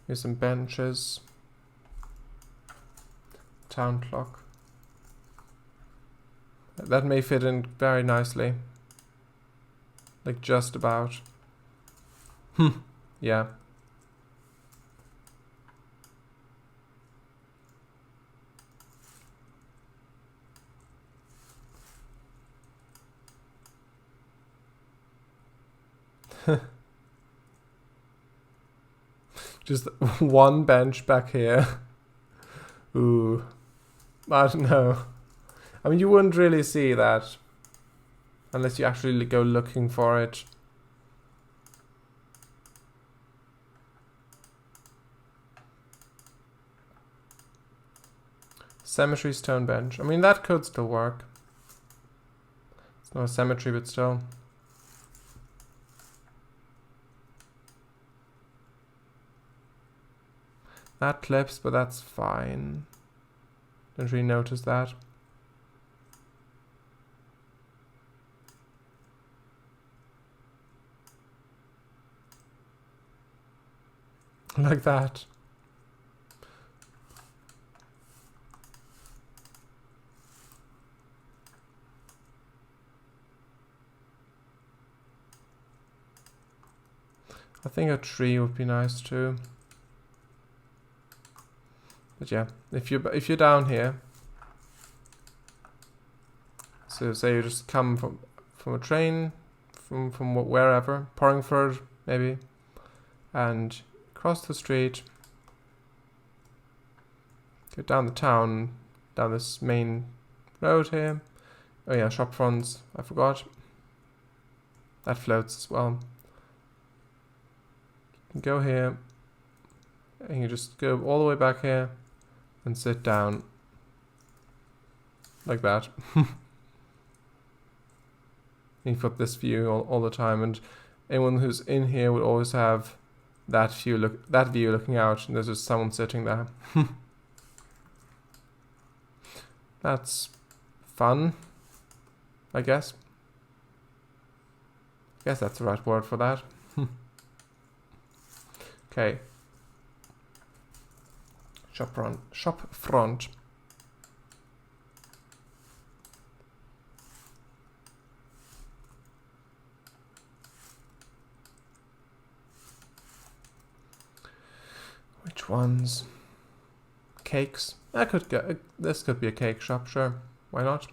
here's some benches. Town clock. That may fit in very nicely. Like just about. Yeah. Just one bench back here. Ooh. I don't know. I mean, you wouldn't really see that unless you actually go looking for it. Cemetery stone bench. I mean, that could still work. It's not a cemetery, but still. That clips, but that's fine. Didn't really notice that. Like that. I think a tree would be nice too. But yeah, if you're down here, so say you just come from a train, from wherever, Porringford maybe, and cross the street, go down the town, down this main road here. Oh yeah, shop fronts, I forgot. That floats as well. You can go here, and you just go all the way back here, and sit down. Like that. You've got this view all the time, and anyone who's in here would always have that view looking out, and there's just someone sitting there. That's fun, I guess. I guess that's the right word for that. Okay. Shop front. Shop front. Which ones? Cakes. I could get. This could be a cake shop. Sure. Why not?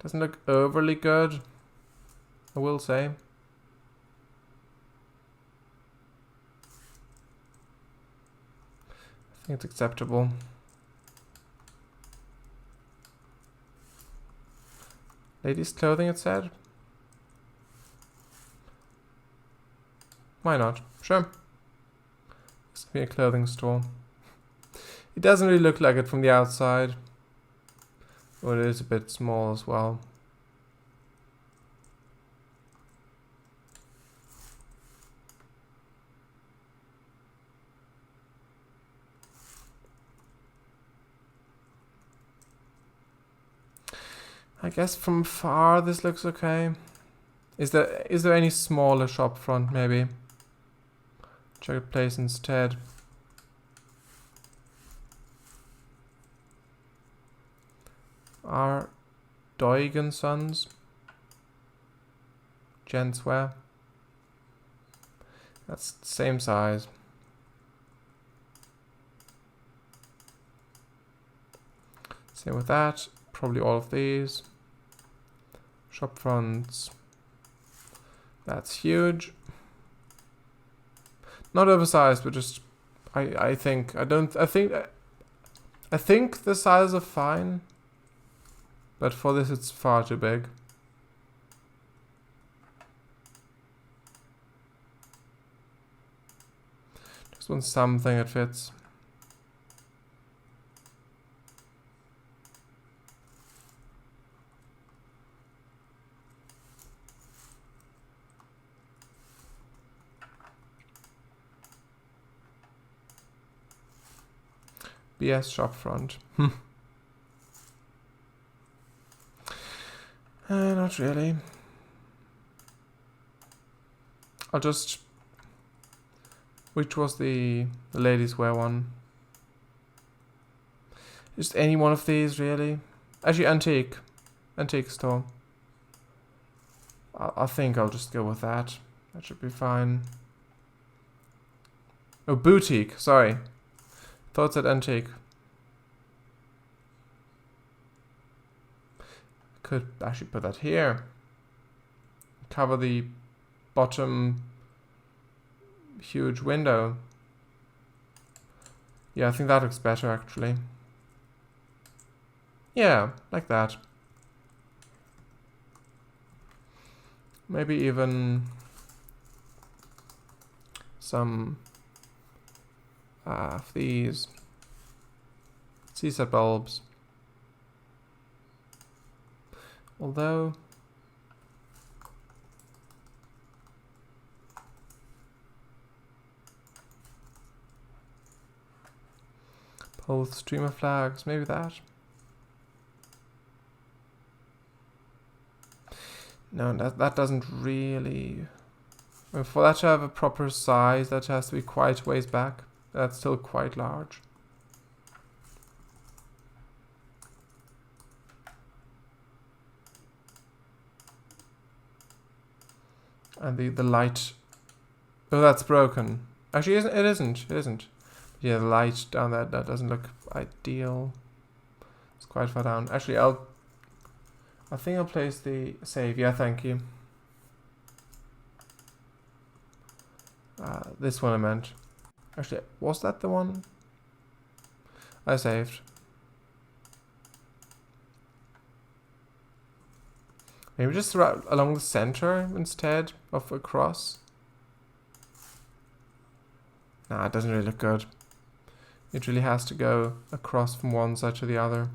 Doesn't look overly good, I will say. I think it's acceptable. Ladies' clothing, it said. Why not? Sure. This could be a clothing store. It doesn't really look like it from the outside. Well, it is a bit small as well. I guess from far this looks okay. Is there any smaller shop front maybe? Check a place instead. Are Doig & Sons gents wear? That's the same size. Same with that. Probably all of these. Shop fronts. That's huge. Not oversized, but just I think the sizes are fine. But for this it's far too big. Just want something that fits. BS shop front. Not really. I'll just... Which was the ladies wear one? Just any one of these, really. Actually, antique. Antique store. I think I'll just go with that. That should be fine. Oh, boutique. Sorry. Thought it said antique. Could actually put that here. Cover the bottom huge window. Yeah, I think that looks better actually. Yeah, like that. Maybe even some of these CSAT bulbs. Although both streamer flags, maybe that. No, that doesn't really. For that to have a proper size, that has to be quite ways back. That's still quite large. And the light. Oh, that's broken. Actually, it isn't. Yeah, the light down there, that doesn't look ideal. It's quite far down. Actually, I think I'll place the save. Yeah, thank you. This one I meant. Actually, was that the one? I saved. Maybe just along the center instead of across. Nah, it doesn't really look good. It really has to go across from one side to the other.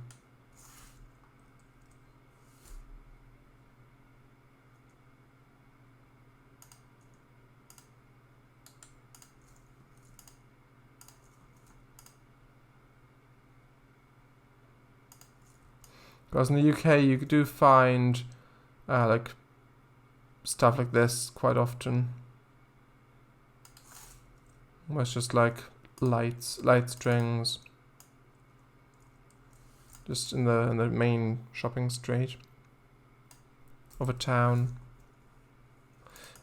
Because in the UK you do find like stuff like this quite often. Where it's just like light strings. Just in the main shopping street of a town.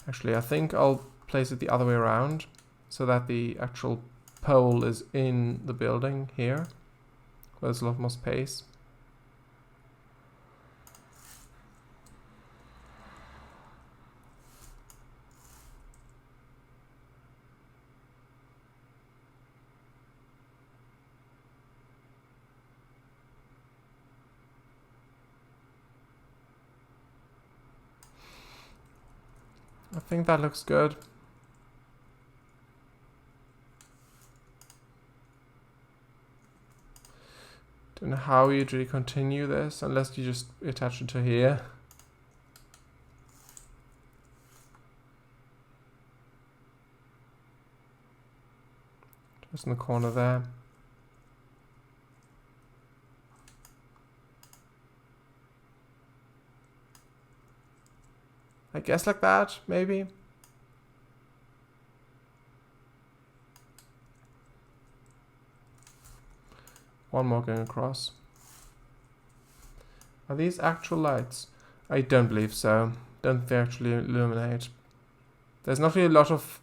Actually, I think I'll place it the other way around so that the actual pole is in the building here. Where there's a lot more space. I think that looks good. Don't know how you'd really continue this unless you just attach it to here. Just in the corner there. I guess like that, maybe. One more going across. Are these actual lights? I don't believe so. Don't think they actually illuminate. There's not really a lot of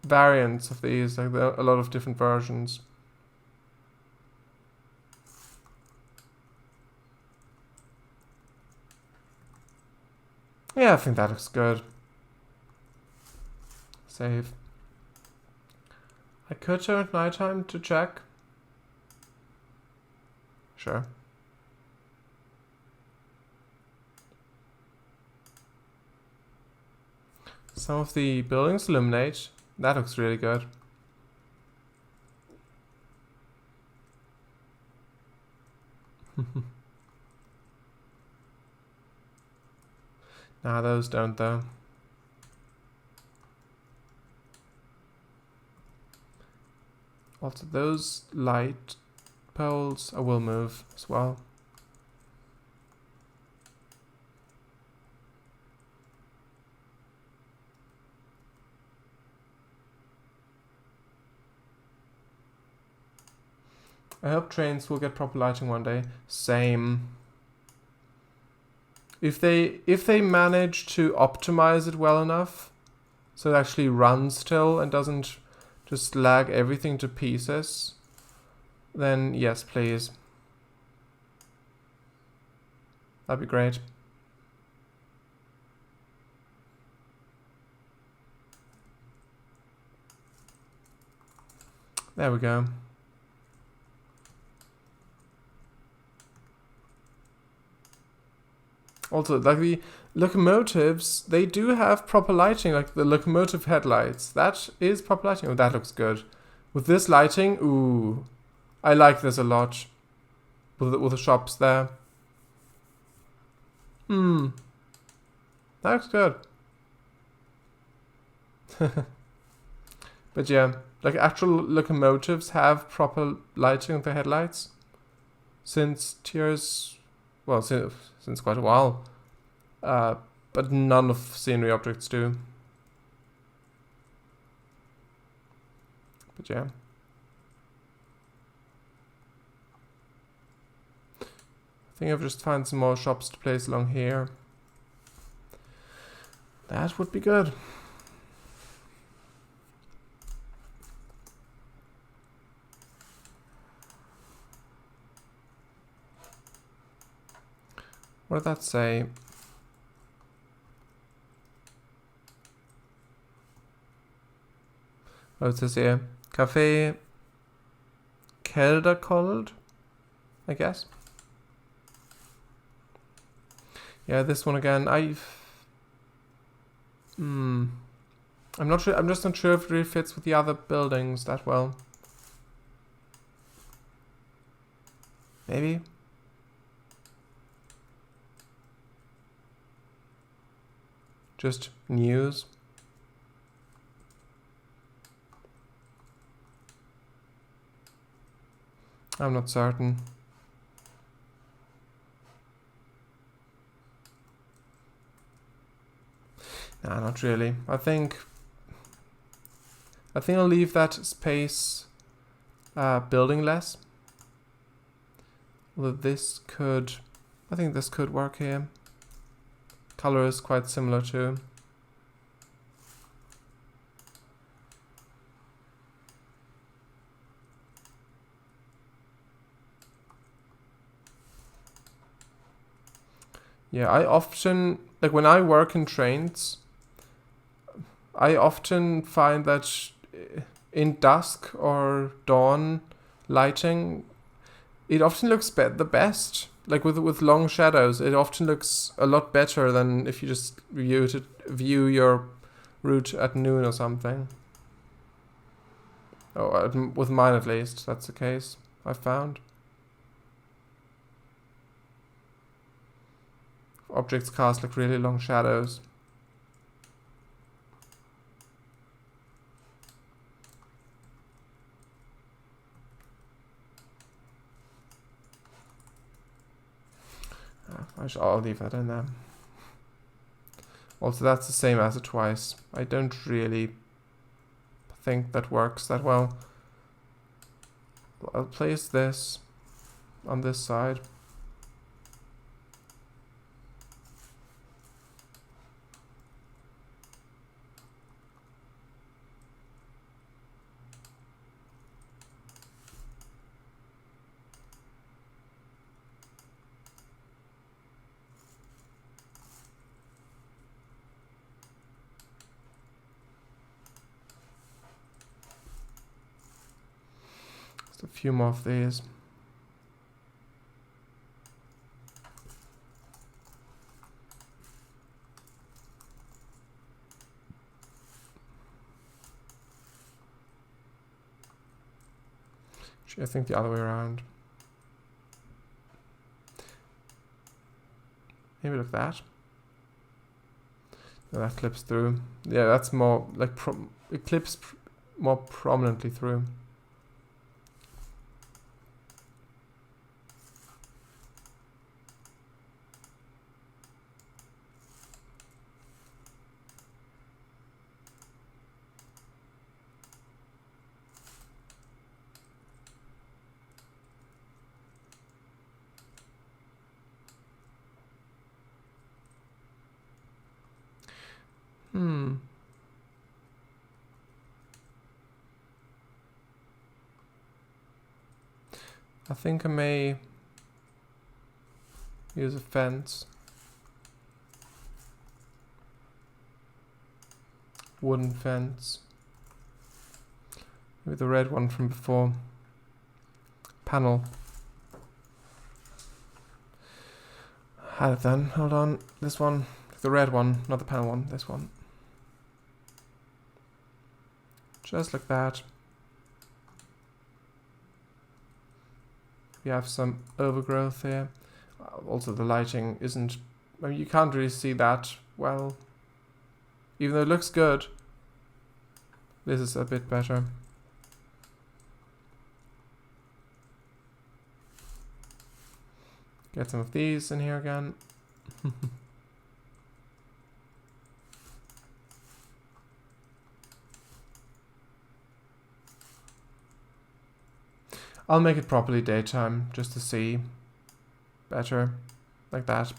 variants of these, like there are a lot of different versions. Yeah, I think that looks good. Save. I could turn it nighttime to check. Sure. Some of the buildings illuminate. That looks really good. Nah, those don't though. Also, those light poles I will move as well. I hope trains will get proper lighting one day. Same. If they manage to optimize it well enough, so it actually runs still and doesn't just lag everything to pieces, then yes, please. That'd be great. There we go. Also, like the locomotives, they do have proper lighting, like the locomotive headlights. That is proper lighting. Oh, that looks good. With this lighting, ooh, I like this a lot. With the shops there. That looks good. But yeah, like actual locomotives have proper lighting on their headlights. Since TRS, well, since quite a while. But none of scenery objects do. But yeah. I think I've just found some more shops to place along here. That would be good. What did that say? Oh, it says here, Café Kelderkold, I guess. Yeah, this one again. I'm not sure. I'm just not sure if it really fits with the other buildings that well. Maybe. Just news. I'm not certain. Nah, not really. I think I'll leave that space building less. Although this could, I think this could work here. Color is quite similar too. Yeah, I often, like when I work in Trainz, I often find that in dusk or dawn lighting, it often looks the best. Like with long shadows, it often looks a lot better than if you just view your route at noon or something. Oh, with mine at least, that's the case, I've found. Objects cast like really long shadows. I'll leave that in there. Also, that's the same as it twice. I don't really think that works that well. I'll place this on this side. Just a few more of these. Actually, I think the other way around. Maybe like that. No, that clips through. Yeah, that's more like it clips more prominently through. I think I may use a fence. Wooden fence. Maybe the red one from before. Panel. Had it then. Hold on. This one. The red one, not the panel one. This one. Just like that. We have some overgrowth here. Also, the lighting isn't... I mean, you can't really see that well. Even though it looks good, this is a bit better. Get some of these in here again. I'll make it properly daytime just to see better, like that.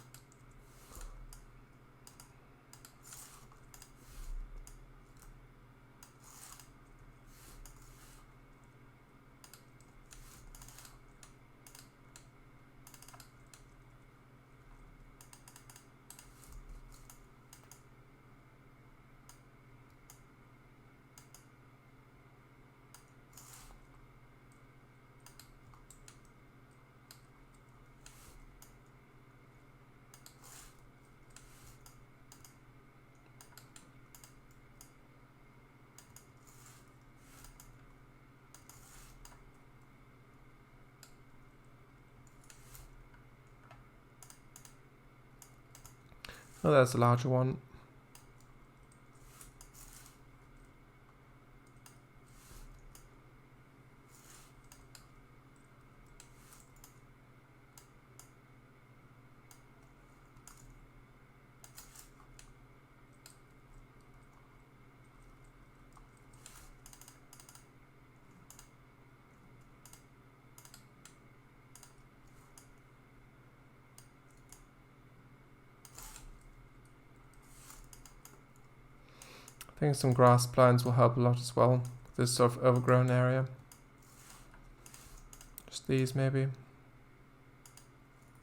Oh, that's a larger one. think some grass plants will help a lot as well. This sort of overgrown area. Just these maybe.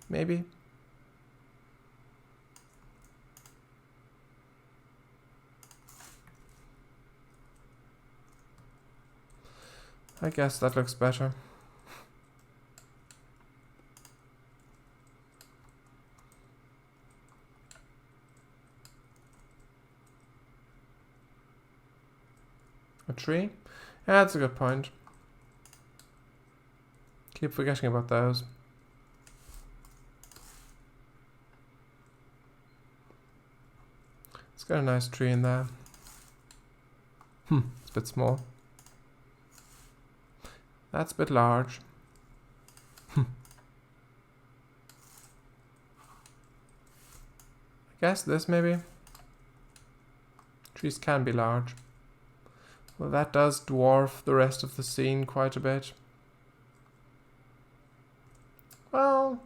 Maybe. I guess that looks better. A tree? Yeah, that's a good point. Keep forgetting about those. It's got a nice tree in there. It's a bit small. That's a bit large. I guess this maybe. Trees can be large. Well, that does dwarf the rest of the scene quite a bit. Well,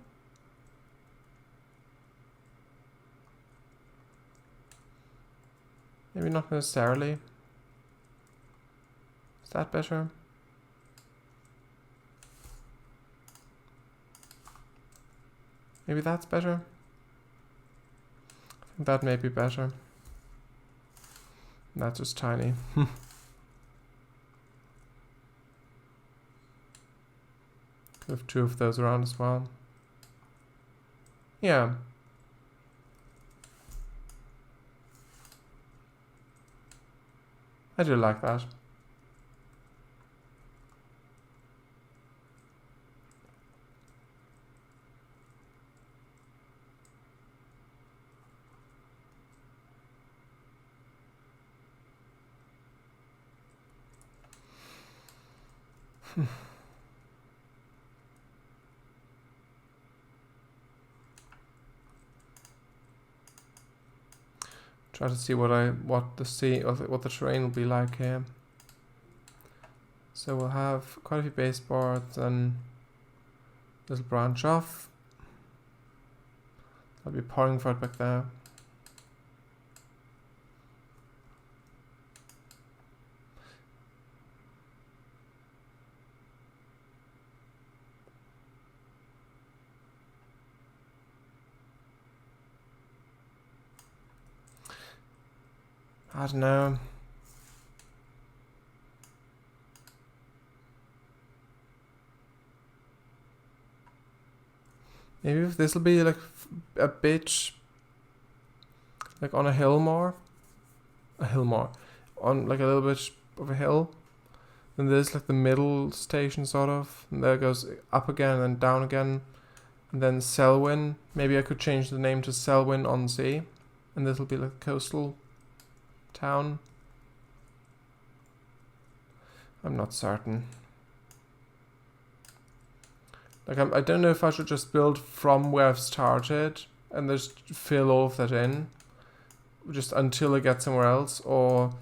maybe not necessarily. Is that better? Maybe that's better? I think that may be better. That's just tiny. Could have two of those around as well. Yeah. I do like that. Try to see what the terrain will be like here. So we'll have quite a few baseboards and a little branch off. I'll be pouring for it back there. I don't know. Maybe if this will be like a bit like on a hill more. On like a little bit of a hill. Then there's like the middle station sort of. And there it goes up again and down again. And then Selwyn. Maybe I could change the name to Selwyn on Sea. And this will be like coastal town. I'm not certain. Like I don't know if I should just build from where I've started and just fill all of that in, just until I get somewhere else, or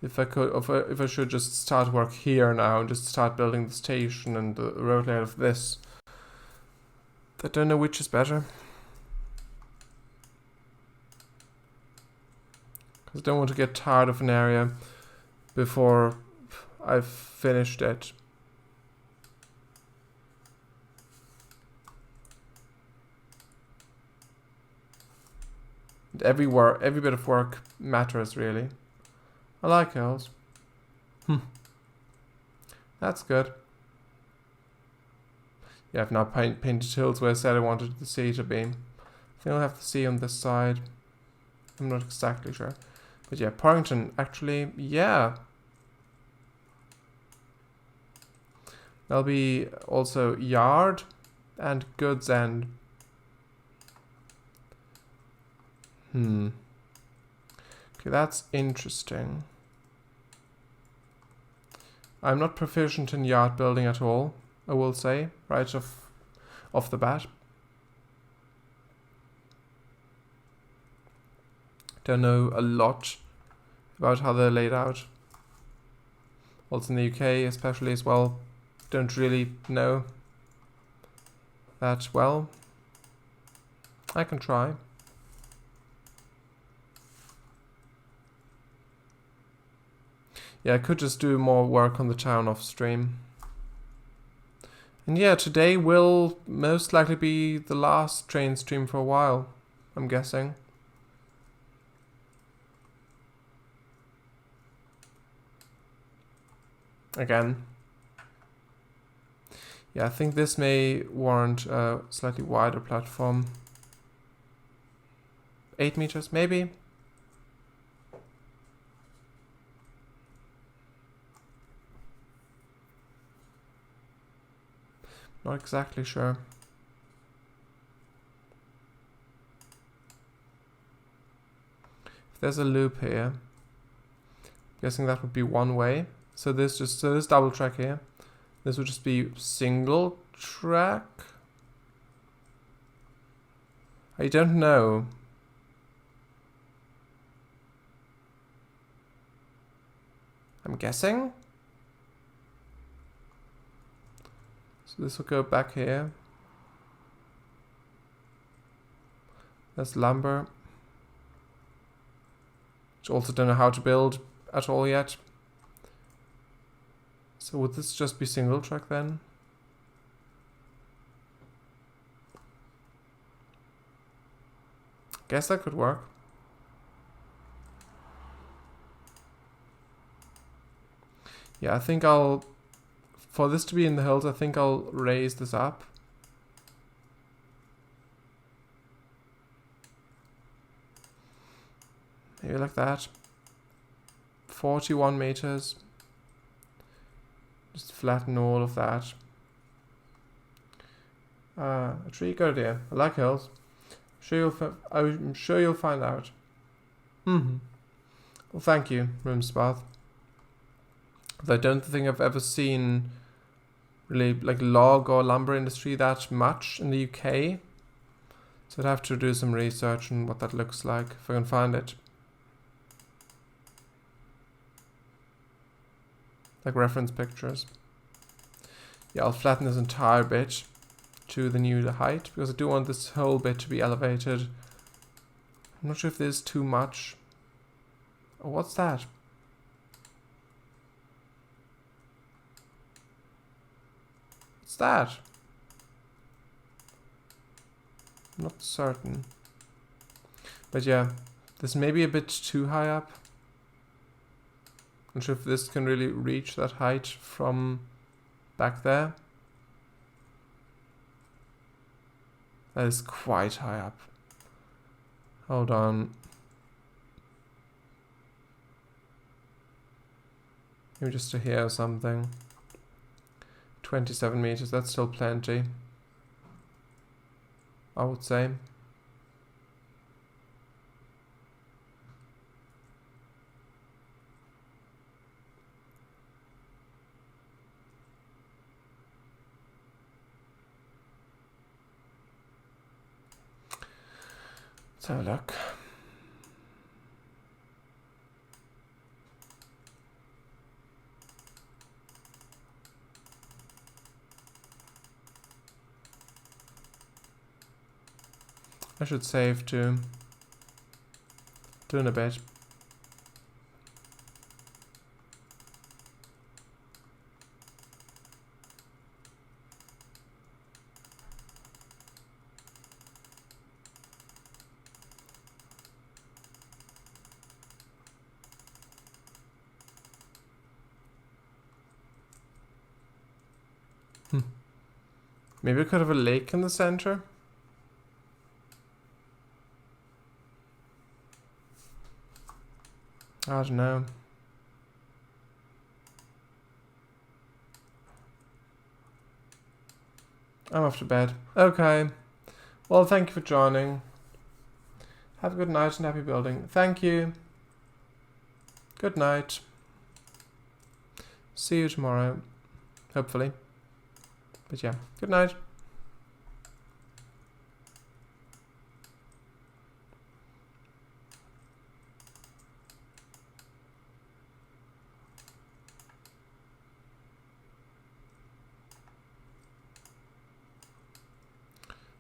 if I should just start work here now and just start building the station and the road layout of this. I don't know which is better. Because I don't want to get tired of an area before I've finished it. And every bit of work matters, really. I like hills. That's good. Yeah, I've now painted hills where I said I wanted the sea to be. I think I'll have the sea on this side. I'm not exactly sure. But yeah, Parrington, actually, yeah. There'll be also yard and goods end. Okay, that's interesting. I'm not proficient in yard building at all, I will say, right off the bat. Don't know a lot about how they're laid out. Also in the UK especially as well, don't really know that well. I can try. Yeah, I could just do more work on the town off stream. And yeah, today will most likely be the last train stream for a while, I'm guessing. Again. Yeah, I think this may warrant a slightly wider platform. 8 meters, maybe? Not exactly sure. If there's a loop here, I'm guessing that would be one way. So this double track here. This would just be single track. I don't know. I'm guessing. So this will go back here. There's lumber. Which I also don't know how to build at all yet. So would this just be single track then? Guess that could work. Yeah, I think for this to be in the hills, I think I'll raise this up. Maybe like that. 41 meters. Just flatten all of that. A tree, good idea. I like hills. I'm sure you'll find out. Well, thank you, Rimspath. I don't think I've ever seen really like log or lumber industry that much in the UK. So I'd have to do some research on what that looks like if I can find it. Like reference pictures. Yeah, I'll flatten this entire bit to the new height because I do want this whole bit to be elevated. I'm not sure if there's too much. Oh, what's that? What's that? I'm not certain. But yeah, this may be a bit too high up. I'm not sure if this can really reach that height from back there. That is quite high up. Hold on. Maybe just to here or something. 27 meters, that's still plenty, I would say. Let's have a look. I should save too. Doing a bit. Maybe I could have a lake in the center. I don't know. I'm off to bed. Okay. Well, thank you for joining. Have a good night and happy building. Thank you. Good night. See you tomorrow. Hopefully. But yeah, good night.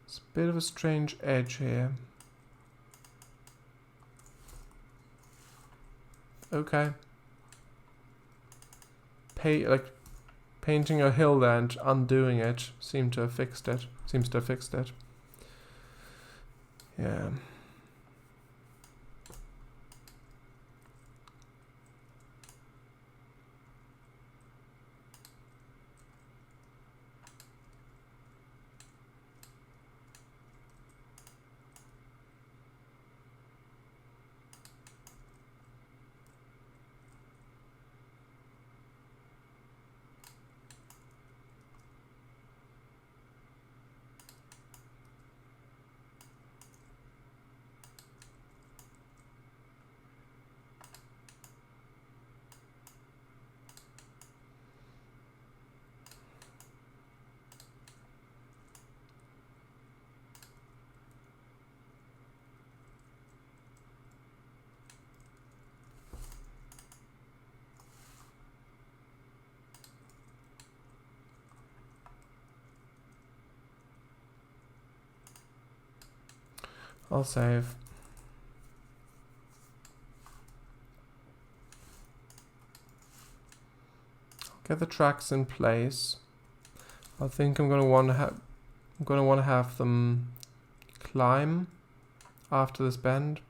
It's a bit of a strange edge here. Okay. painting a hill there and undoing it seems to have fixed it. Yeah. I'll save. Get the tracks in place. I think I'm gonna want to have them climb after this bend.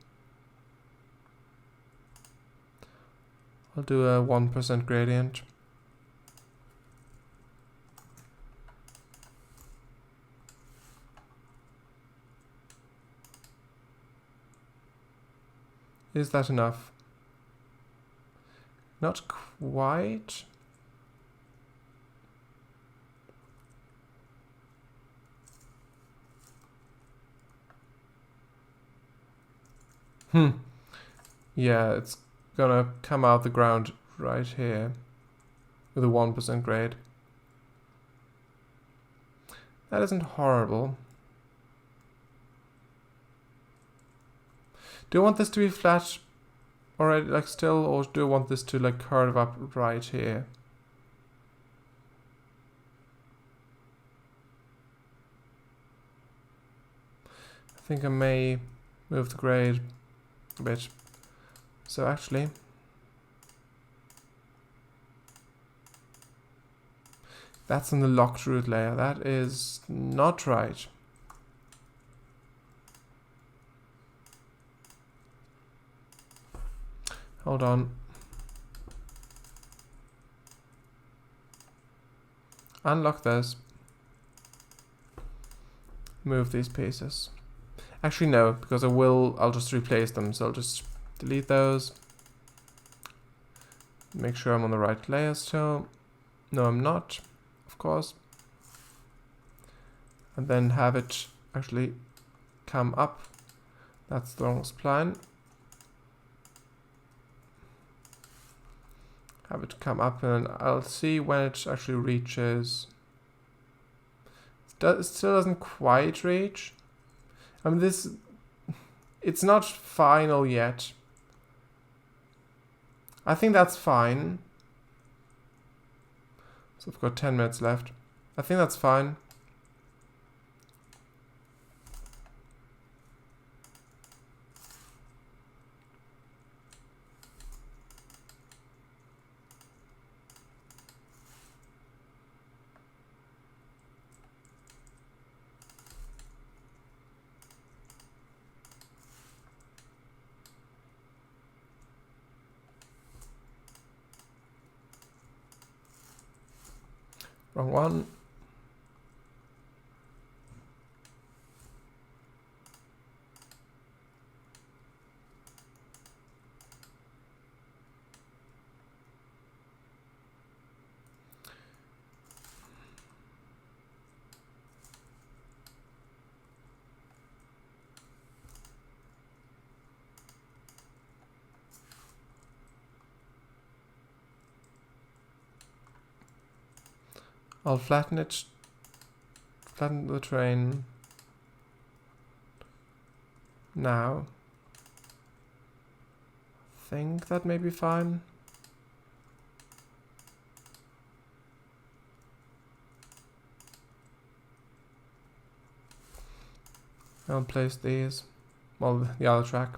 I'll do a 1% gradient. Is that enough? Not quite. Yeah, it's gonna come out the ground right here with a 1% grade. That isn't horrible. Do I want this to be flat already, like still, or do I want this to like curve up right here? I think I may move the grade a bit. So actually, that's in the locked root layer. That is not right. Hold on. Unlock this. Move these pieces. Actually no, because I'll just replace them. So I'll just delete those. Make sure I'm on the right layer still. No, I'm not, of course. And then have it actually come up. That's the wrong spline. Have it come up, and I'll see when it actually reaches. It still doesn't quite reach. I mean, it's not final yet. I think that's fine. So I've got 10 minutes left. I think that's fine. Wrong one. I'll flatten it, flatten the train now. I think that may be fine. I'll place these, well, the other track.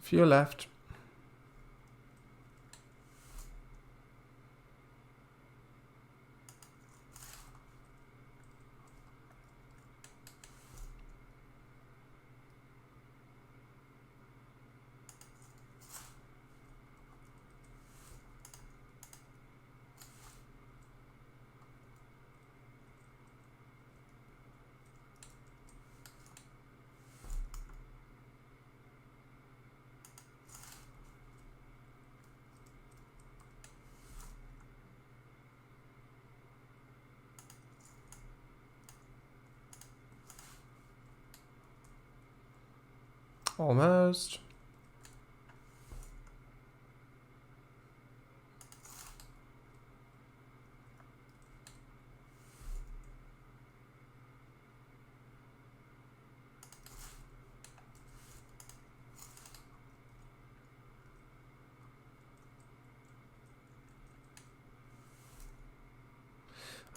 Few left. Almost.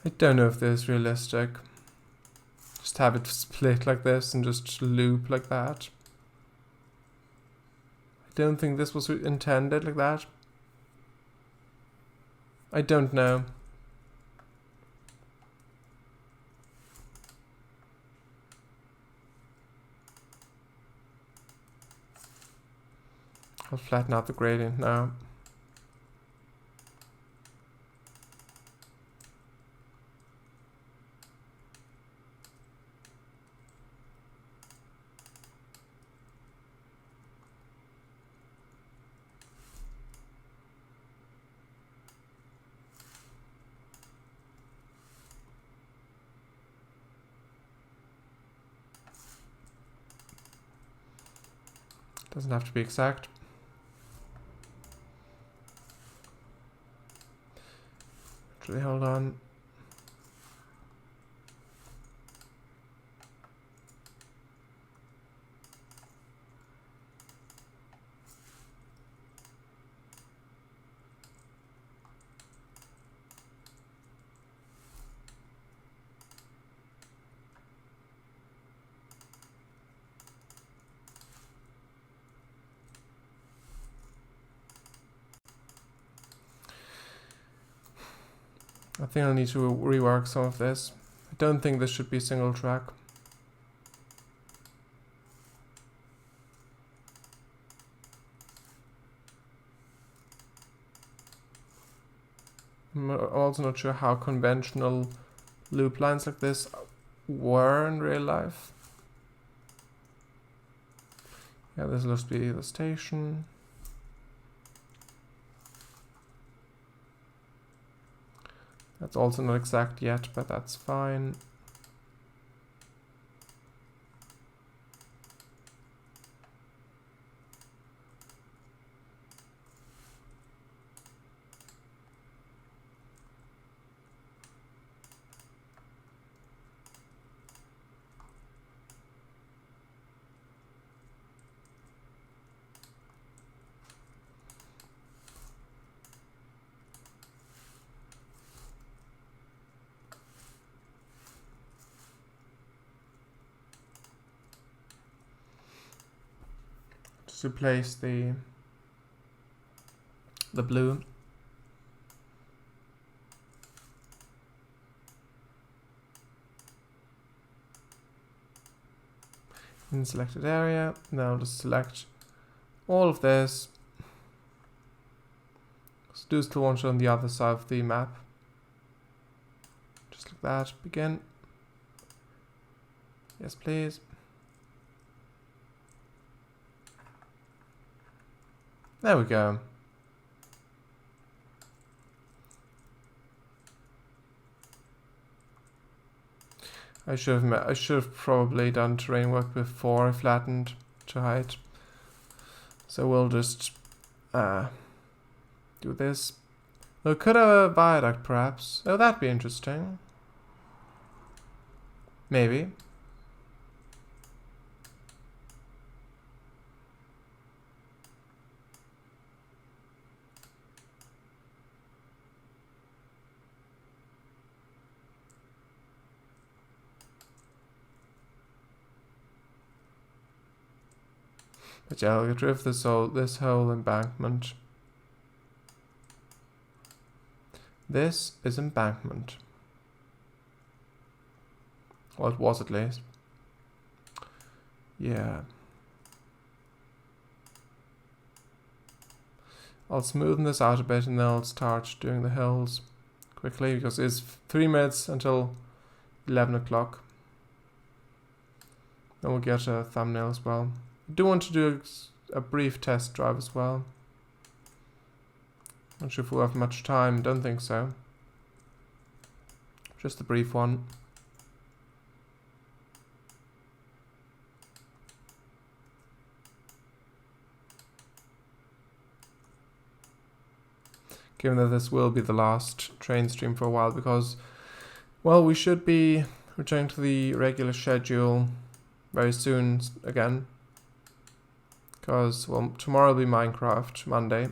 I don't know if this is realistic. Just have it split like this and just loop like that. I don't think this was intended like that. I don't know. I'll flatten out the gradient now. Doesn't have to be exact. Actually, hold on. I think I need to rework some of this. I don't think this should be a single track. I'm also not sure how conventional loop lines like this were in real life. Yeah, this looks to be the station. That's also not exact yet, but that's fine. To place the blue. In selected area. Now just select all of this. So do still want it on the other side of the map. Just like that. Begin. Yes, please. There we go. I should have probably done terrain work before I flattened to height. So we'll just do this. We could have a viaduct perhaps. Oh, that'd be interesting. Maybe. But yeah, I'll get rid of this whole embankment. This is embankment. Well, it was at least. Yeah. I'll smoothen this out a bit and then I'll start doing the hills quickly because it's 3 minutes until 11 o'clock. Then we'll get a thumbnail as well. I do want to do a brief test drive as well. Not sure if we'll have much time, don't think so. Just a brief one. Given that this will be the last train stream for a while because, well, we should be returning to the regular schedule very soon again. Because, well, tomorrow will be Minecraft, Monday.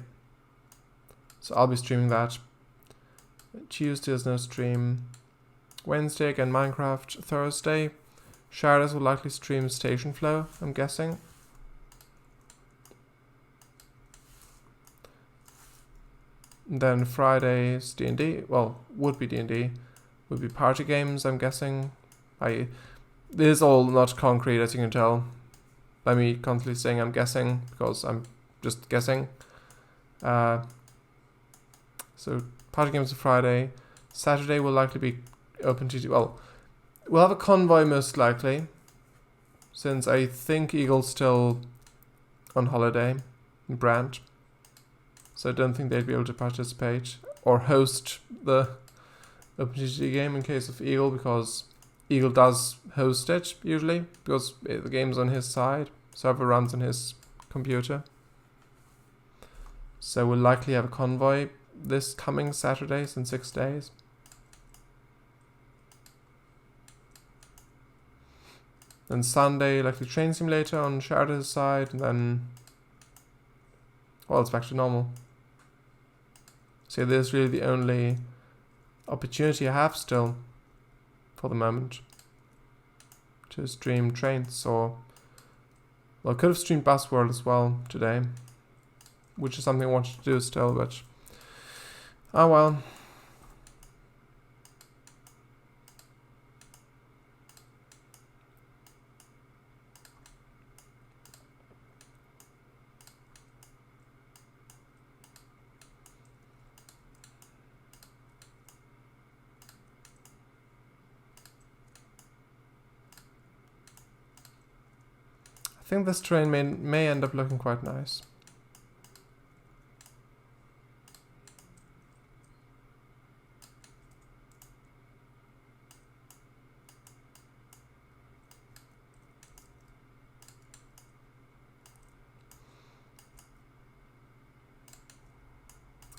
So I'll be streaming that. Tuesday is no stream. Wednesday again Minecraft. Thursday, Sharders will likely stream Station Flow, I'm guessing. And then Friday's D&D, well, would be D&D, would be party games, I'm guessing. This is all not concrete, as you can tell. By me constantly saying I'm guessing, because I'm just guessing. So, party games on Friday. Saturday will likely be open to, well, we'll have a convoy most likely, since I think Eagle's still on holiday in Brant. So I don't think they'd be able to participate or host the OpenTTD game in case of Eagle, because Eagle does host it usually, because the game's on his side, server runs on his computer. So we'll likely have a convoy this coming Saturday in 6 days. Then Sunday, likely train simulator on Sharders' side, and then, well, it's back to normal. So this is really the only opportunity I have still, for the moment, to stream Trainz, or, well, I could have streamed Bus World as well today, which is something I wanted to do still, but, oh well. I think this train may end up looking quite nice.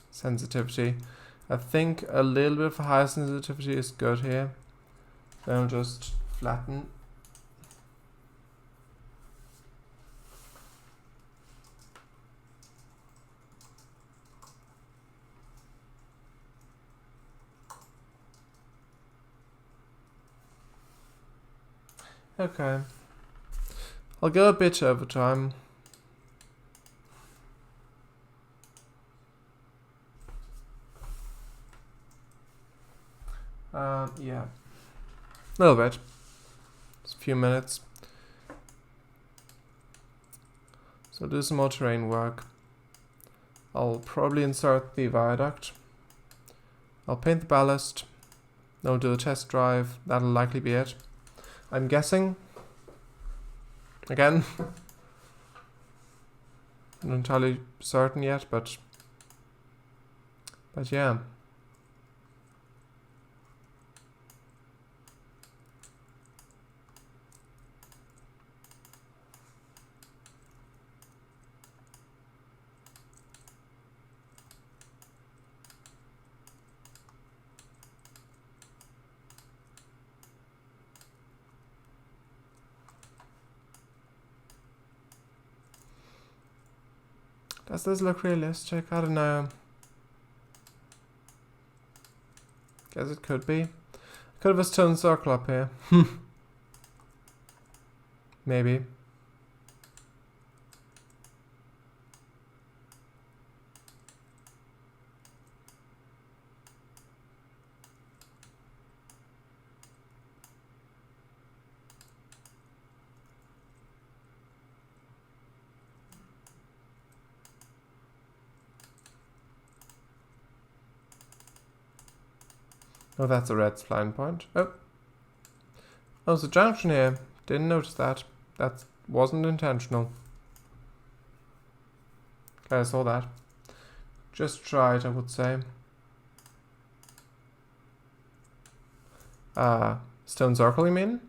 Sensitivity. I think a little bit of higher sensitivity is good here. Then I'll just flatten. Okay. I'll go a bit over time. Yeah. A little bit. Just a few minutes. So I'll do some more terrain work. I'll probably insert the viaduct. I'll paint the ballast. Then I'll do the test drive. That'll likely be it. I'm guessing. Again. I'm not entirely certain yet, but yeah. Does this look realistic? I don't know. Guess it could be. Could have a stone circle up here. Maybe. Oh, that's a red spline point. Oh. Oh, there's a junction here. Didn't notice that. That wasn't intentional. Okay, I saw that. Just try it, I would say. Stone circle, you mean?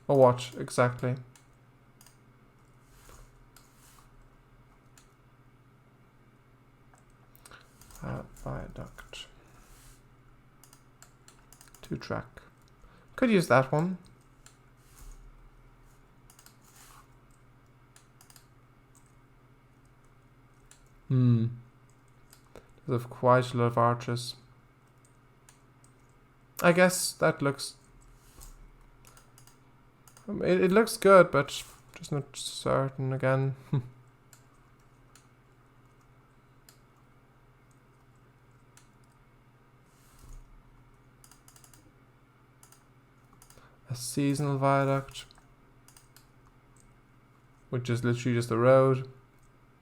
Or what, exactly? Viaduct. 2-track. Could use that one. There's quite a lot of arches. I guess that looks... It looks good, but just not certain again. A seasonal viaduct, which is literally just a road,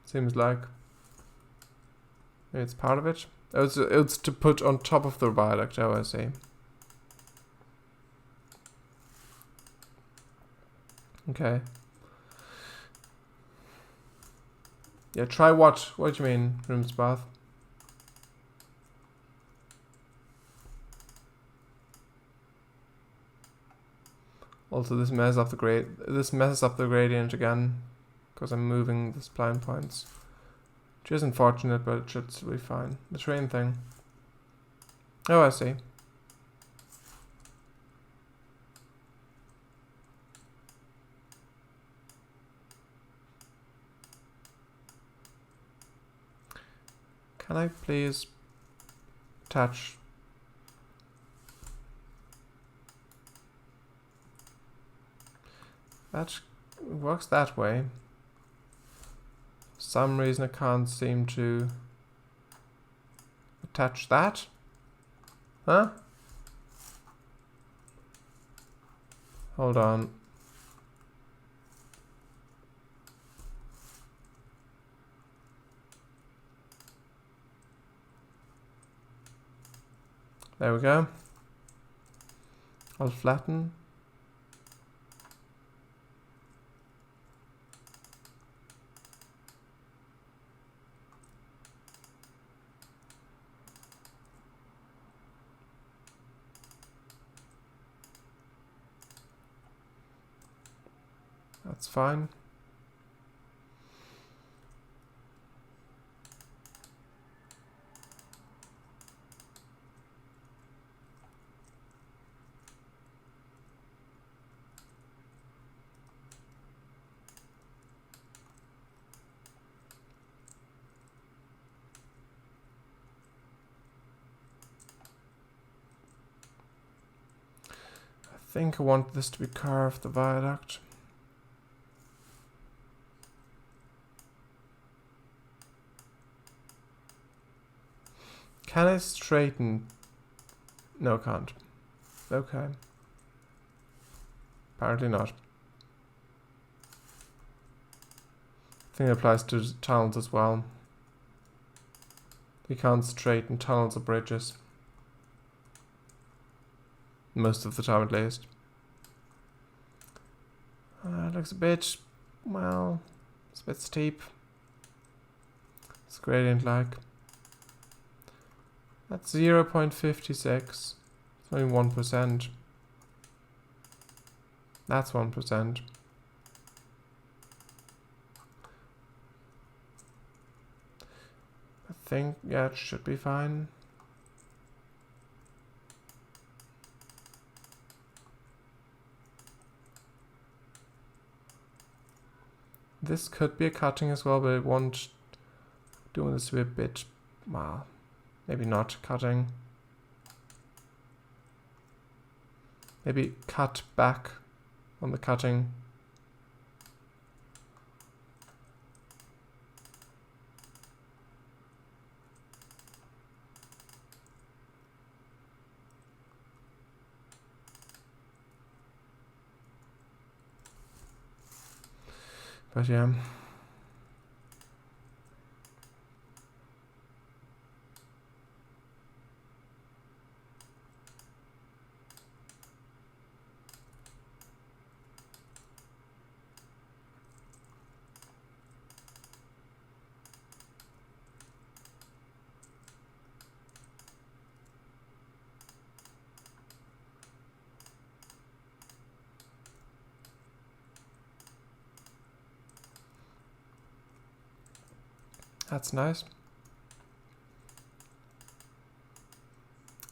seems like. Maybe it's part of it. Oh, it's to put on top of the viaduct. Oh, I see. Okay. Yeah, try what? What do you mean, Room's Bath? Also, this messes up the gradient again, because I'm moving the spline points, which is unfortunate, but it should be fine. The train thing. Oh, I see. Can I please attach? That works that way. For some reason I can't seem to attach that. Huh? Hold on. There we go. I'll flatten. That's fine. I think I want this to be curved, the viaduct. Can I straighten? No, can't. Okay. Apparently not. I think it applies to tunnels as well. You can't straighten tunnels or bridges. Most of the time, at least. It looks a bit, well, it's a bit steep. It's gradient-like. That's 0.56. It's only 1%. That's 1%. I think, yeah, it should be fine. This could be a cutting as well, but I want doing this to be a bit, well, maybe not cutting. Maybe cut back on the cutting. But yeah. That's nice.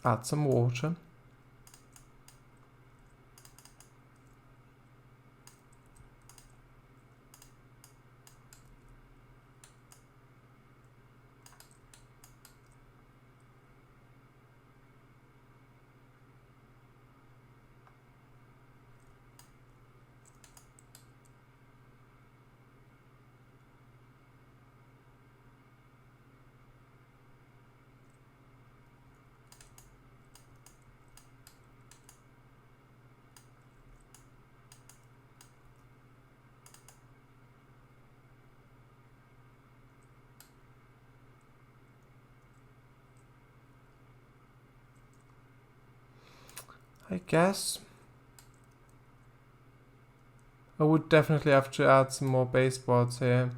Add some water. I guess I would definitely have to add some more baseboards here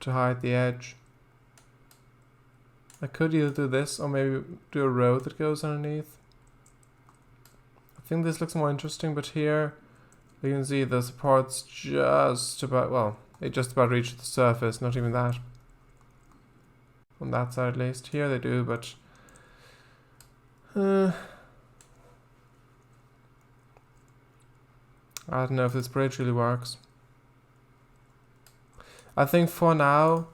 to hide the edge. I could either do this or maybe do a road that goes underneath. I think this looks more interesting, but here you can see the supports just about, well, they just about reach the surface, not even that. On that side at least. Here they do, but I don't know if this bridge really works. I think for now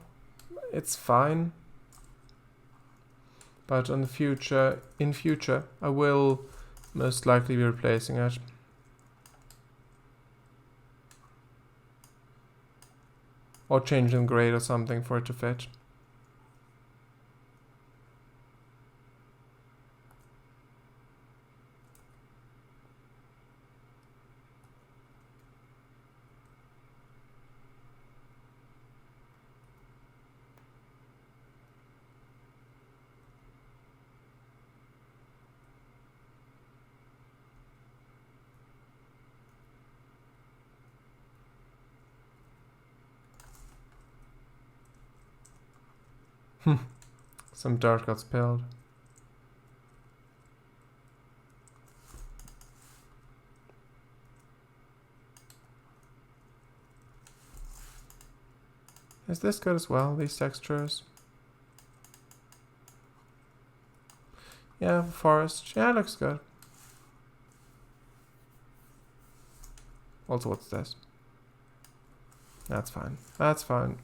it's fine, but in future I will most likely be replacing it. Or changing the grade or something for it to fit. Some dirt got spilled. Is this good as well, these textures? Yeah, forest. Yeah, it looks good. Also, what's this? That's fine. That's fine.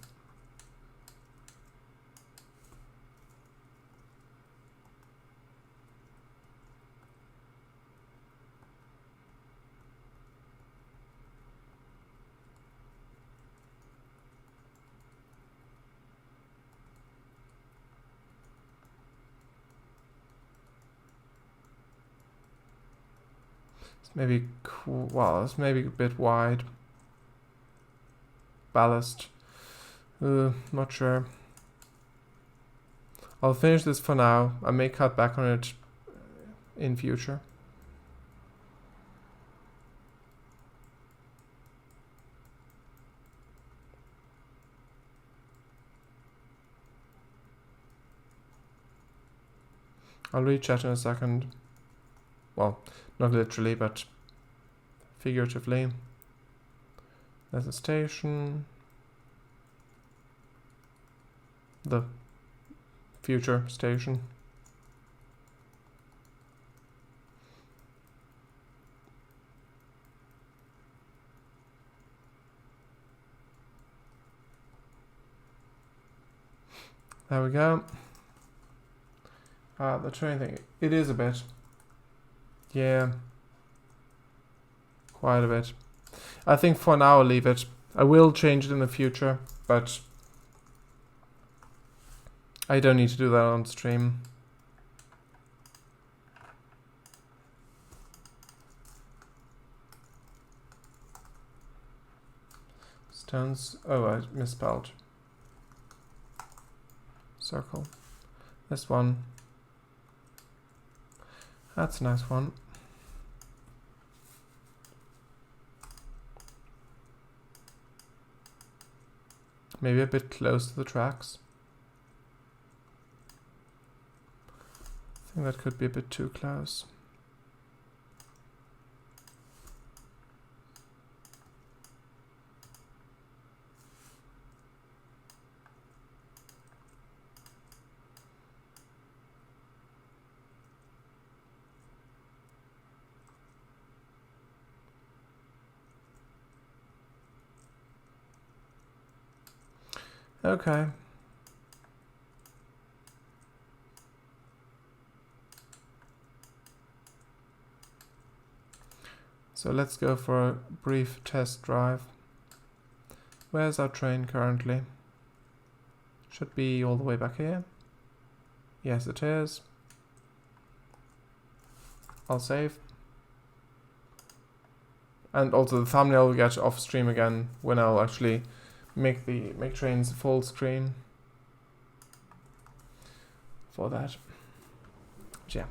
Maybe cool. Well, it's maybe a bit wide. Ballast. Not sure. I'll finish this for now. I may cut back on it in future. I'll rechat in a second. Well, not literally, but figuratively. There's a station. The future station. There we go. The train thing. It is a bit. Yeah. Quite a bit. I think for now I'll leave it. I will change it in the future, but I don't need to do that on stream. Stones. Oh, I misspelled. Circle. This one. That's a nice one. Maybe a bit close to the tracks. I think that could be a bit too close. Okay. So let's go for a brief test drive. Where's our train currently? Should be all the way back here. Yes, it is. I'll save. And also the thumbnail will get off stream again when I'll actually make Trainz full screen for that. But yeah.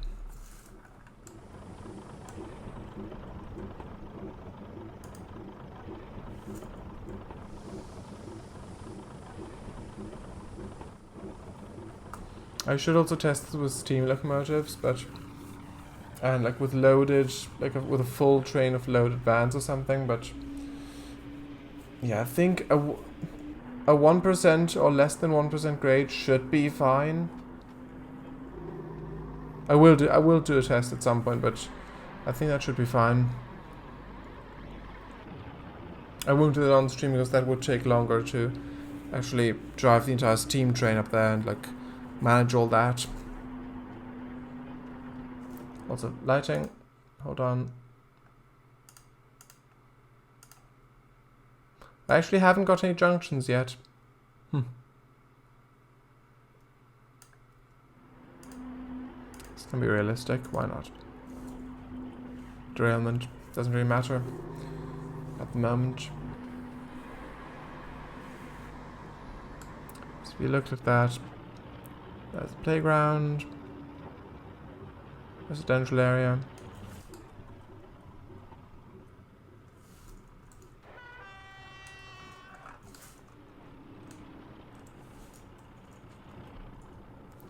I should also test this with steam locomotives, but and like with loaded, with a full train of loaded vans or something. But yeah, I think a 1% or less than 1% grade should be fine. I will do a test at some point, but I think that should be fine. I won't do it on stream because that would take longer to actually drive the entire steam train up there and like manage all that. Lots of lighting. Hold on. I actually haven't got any junctions yet. This can be realistic. Why not? Derailment. Doesn't really matter at the moment. So we looked at that. There's the playground. Residential area.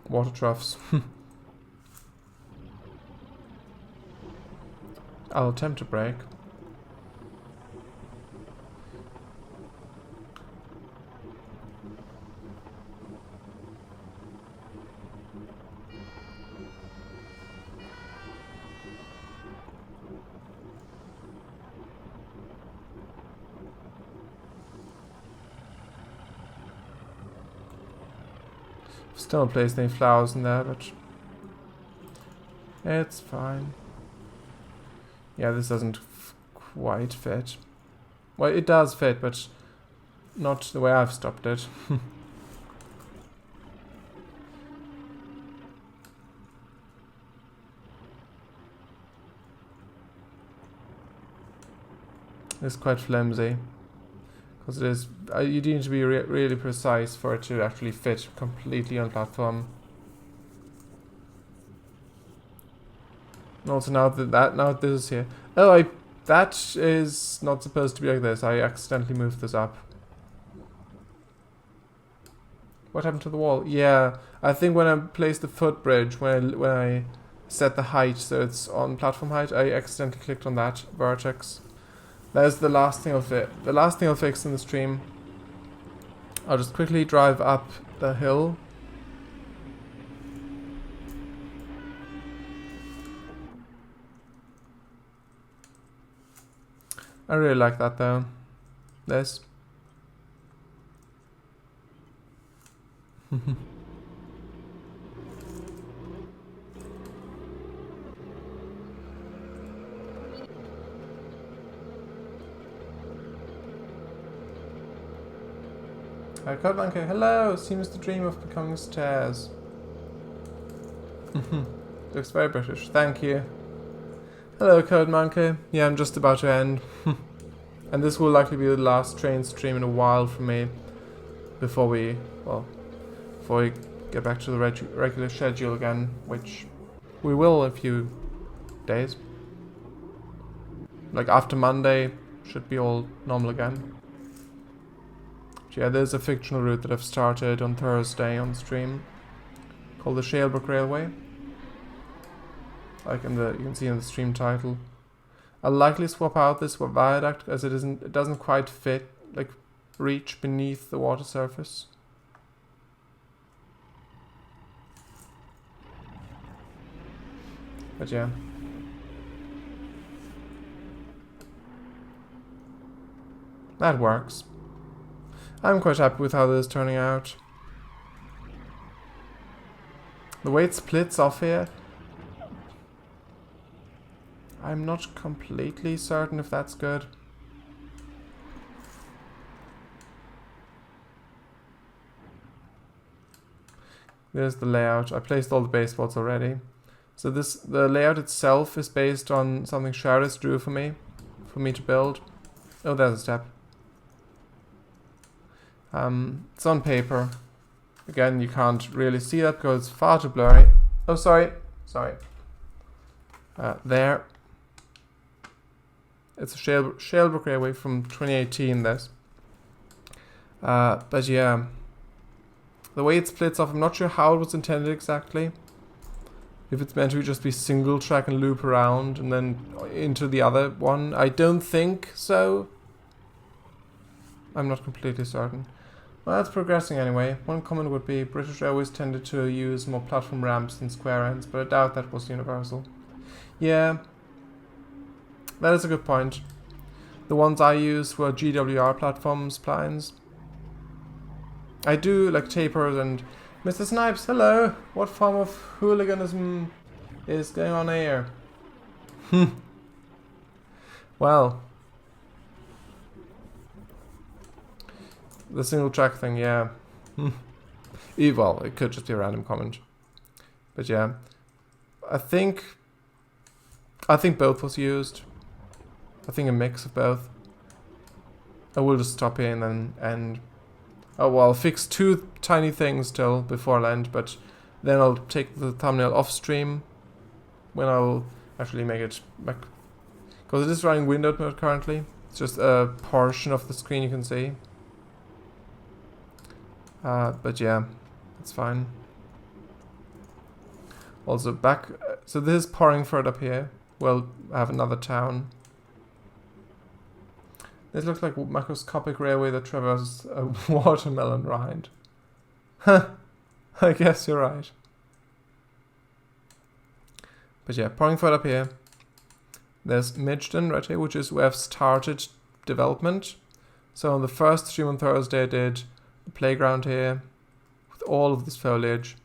Water troughs. I'll attempt to brake. Still not placed any flowers in there, but it's fine. Yeah, this doesn't quite fit. Well, it does fit, but not the way I've stopped it. It's quite flimsy. Because it is, you need to be really precise for it to actually fit completely on platform. And also now that this is here. Oh, that is not supposed to be like this. I accidentally moved this up. What happened to the wall? Yeah, I think when I placed the footbridge, when I set the height so it's on platform height, I accidentally clicked on that vertex. That is the last thing I'll fix. The last thing I'll fix in the stream. I'll just quickly drive up the hill. I really like that though. This. Code Monkey, hello! Seems to dream of becoming stairs. Looks very British, thank you. Hello, Code Monkey. Yeah, I'm just about to end. And this will likely be the last Trainz stream in a while for me. Before we get back to the regular schedule again, which we will in a few days. Like after Monday, should be all normal again. Yeah, there's a fictional route that I've started on Thursday on stream called the Shalebrook Railway. Like you can see in the stream title. I'll likely swap out this viaduct as it doesn't quite fit, like reach beneath the water surface. But yeah. That works. I'm quite happy with how this is turning out. The way it splits off here, I'm not completely certain if that's good. There's the layout. I placed all the base bolts already. So the layout itself is based on something Shardis drew for me to build. Oh, there's a step. It's on paper. Again, you can't really see that because it's far too blurry. Oh, sorry. There. It's a Shalebrook Railway from 2018, this. But yeah. The way it splits off, I'm not sure how it was intended exactly. If it's meant to just be single track and loop around and then into the other one. I don't think so. I'm not completely certain. Well, that's progressing anyway. One comment would be British Airways tended to use more platform ramps than square ends, but I doubt that was universal. Yeah, that is a good point. The ones I used were GWR platform splines. I do like tapers and... Mr. Snipes, hello! What form of hooliganism is going on here? Well... The single track thing, yeah. Well, it could just be a random comment. But yeah. I think both was used. I think a mix of both. I will just stop here and then end. Oh well, I'll fix two tiny things still before I'll end, but then I'll take the thumbnail off stream when I'll actually make it back. Because it is running windowed mode currently. It's just a portion of the screen you can see. But yeah, it's fine. Also back, so this is pouring further up here. We'll have another town. This looks like a macroscopic railway that traverses a watermelon rind. Huh, I guess you're right. But yeah, pouring further up here. There's Midgeton right here, which is where I've started development. So on the first stream on Thursday I did a playground here with all of this foliage.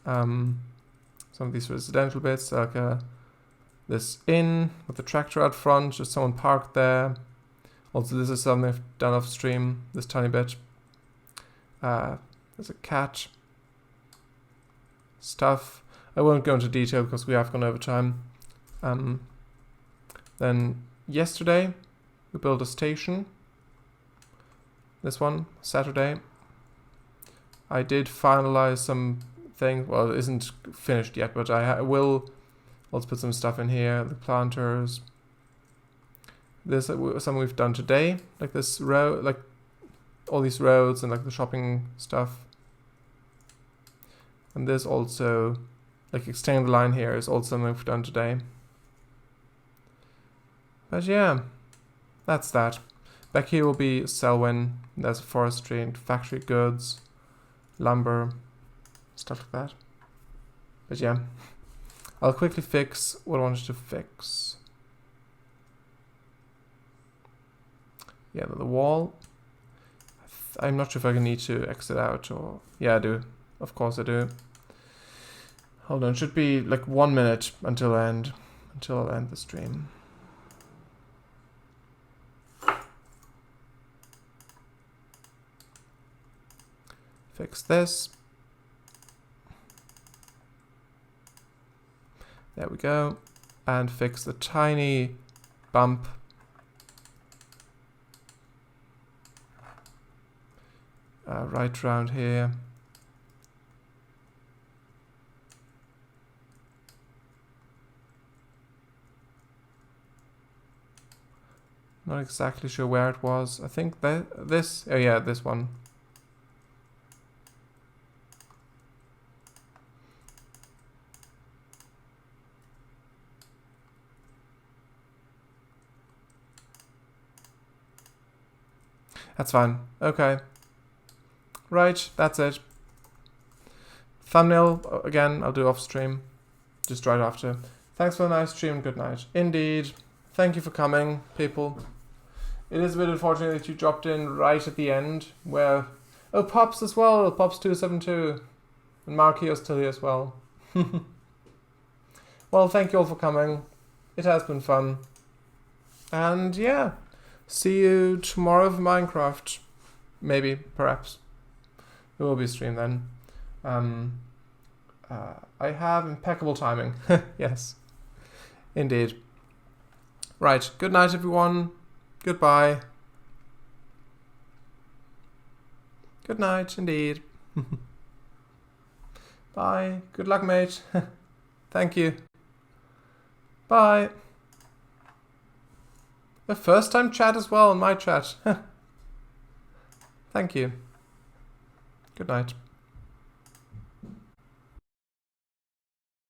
Some of these residential bits, like this inn with the tractor out front, just someone parked there. Also, this is something I've done off stream, this tiny bit. There's a cat. Stuff. I won't go into detail because we have gone over time. Then yesterday, we built a station. This one, Saturday. I did finalize some things. Well, it isn't finished yet, but I will also put some stuff in here. The planters. This is something we've done today, like this road, like all these roads and like the shopping stuff. And this also, like extending the line here, is also something we've done today. But yeah, that's that. Back here will be Selwyn. There's forestry and factory goods, lumber, stuff like that. But yeah, I'll quickly fix what I wanted to fix. Yeah, the wall. I'm not sure if I need to exit out or... Yeah, I do. Of course I do. Hold on, it should be like 1 minute until I'll end the stream. Fix this. There we go. And fix the tiny bump. Right around here. Not exactly sure where it was. I think that this, oh yeah, this one. That's fine. Okay. Right, that's it. Thumbnail, again, I'll do off stream. Just right after. Thanks for a nice stream. Good night. Indeed. Thank you for coming, people. It is a bit unfortunate that you dropped in right at the end, where... Oh, Pops as well, Pops272. And Markio's still here as well. Well, thank you all for coming. It has been fun. And yeah, see you tomorrow for Minecraft. Maybe, perhaps. There will be a stream then. I have impeccable timing. Yes, indeed. Right, good night everyone. Goodbye. Good night, indeed. Bye. Good luck, mate. Thank you. Bye. The first time chat as well in my chat. Thank you. Good night.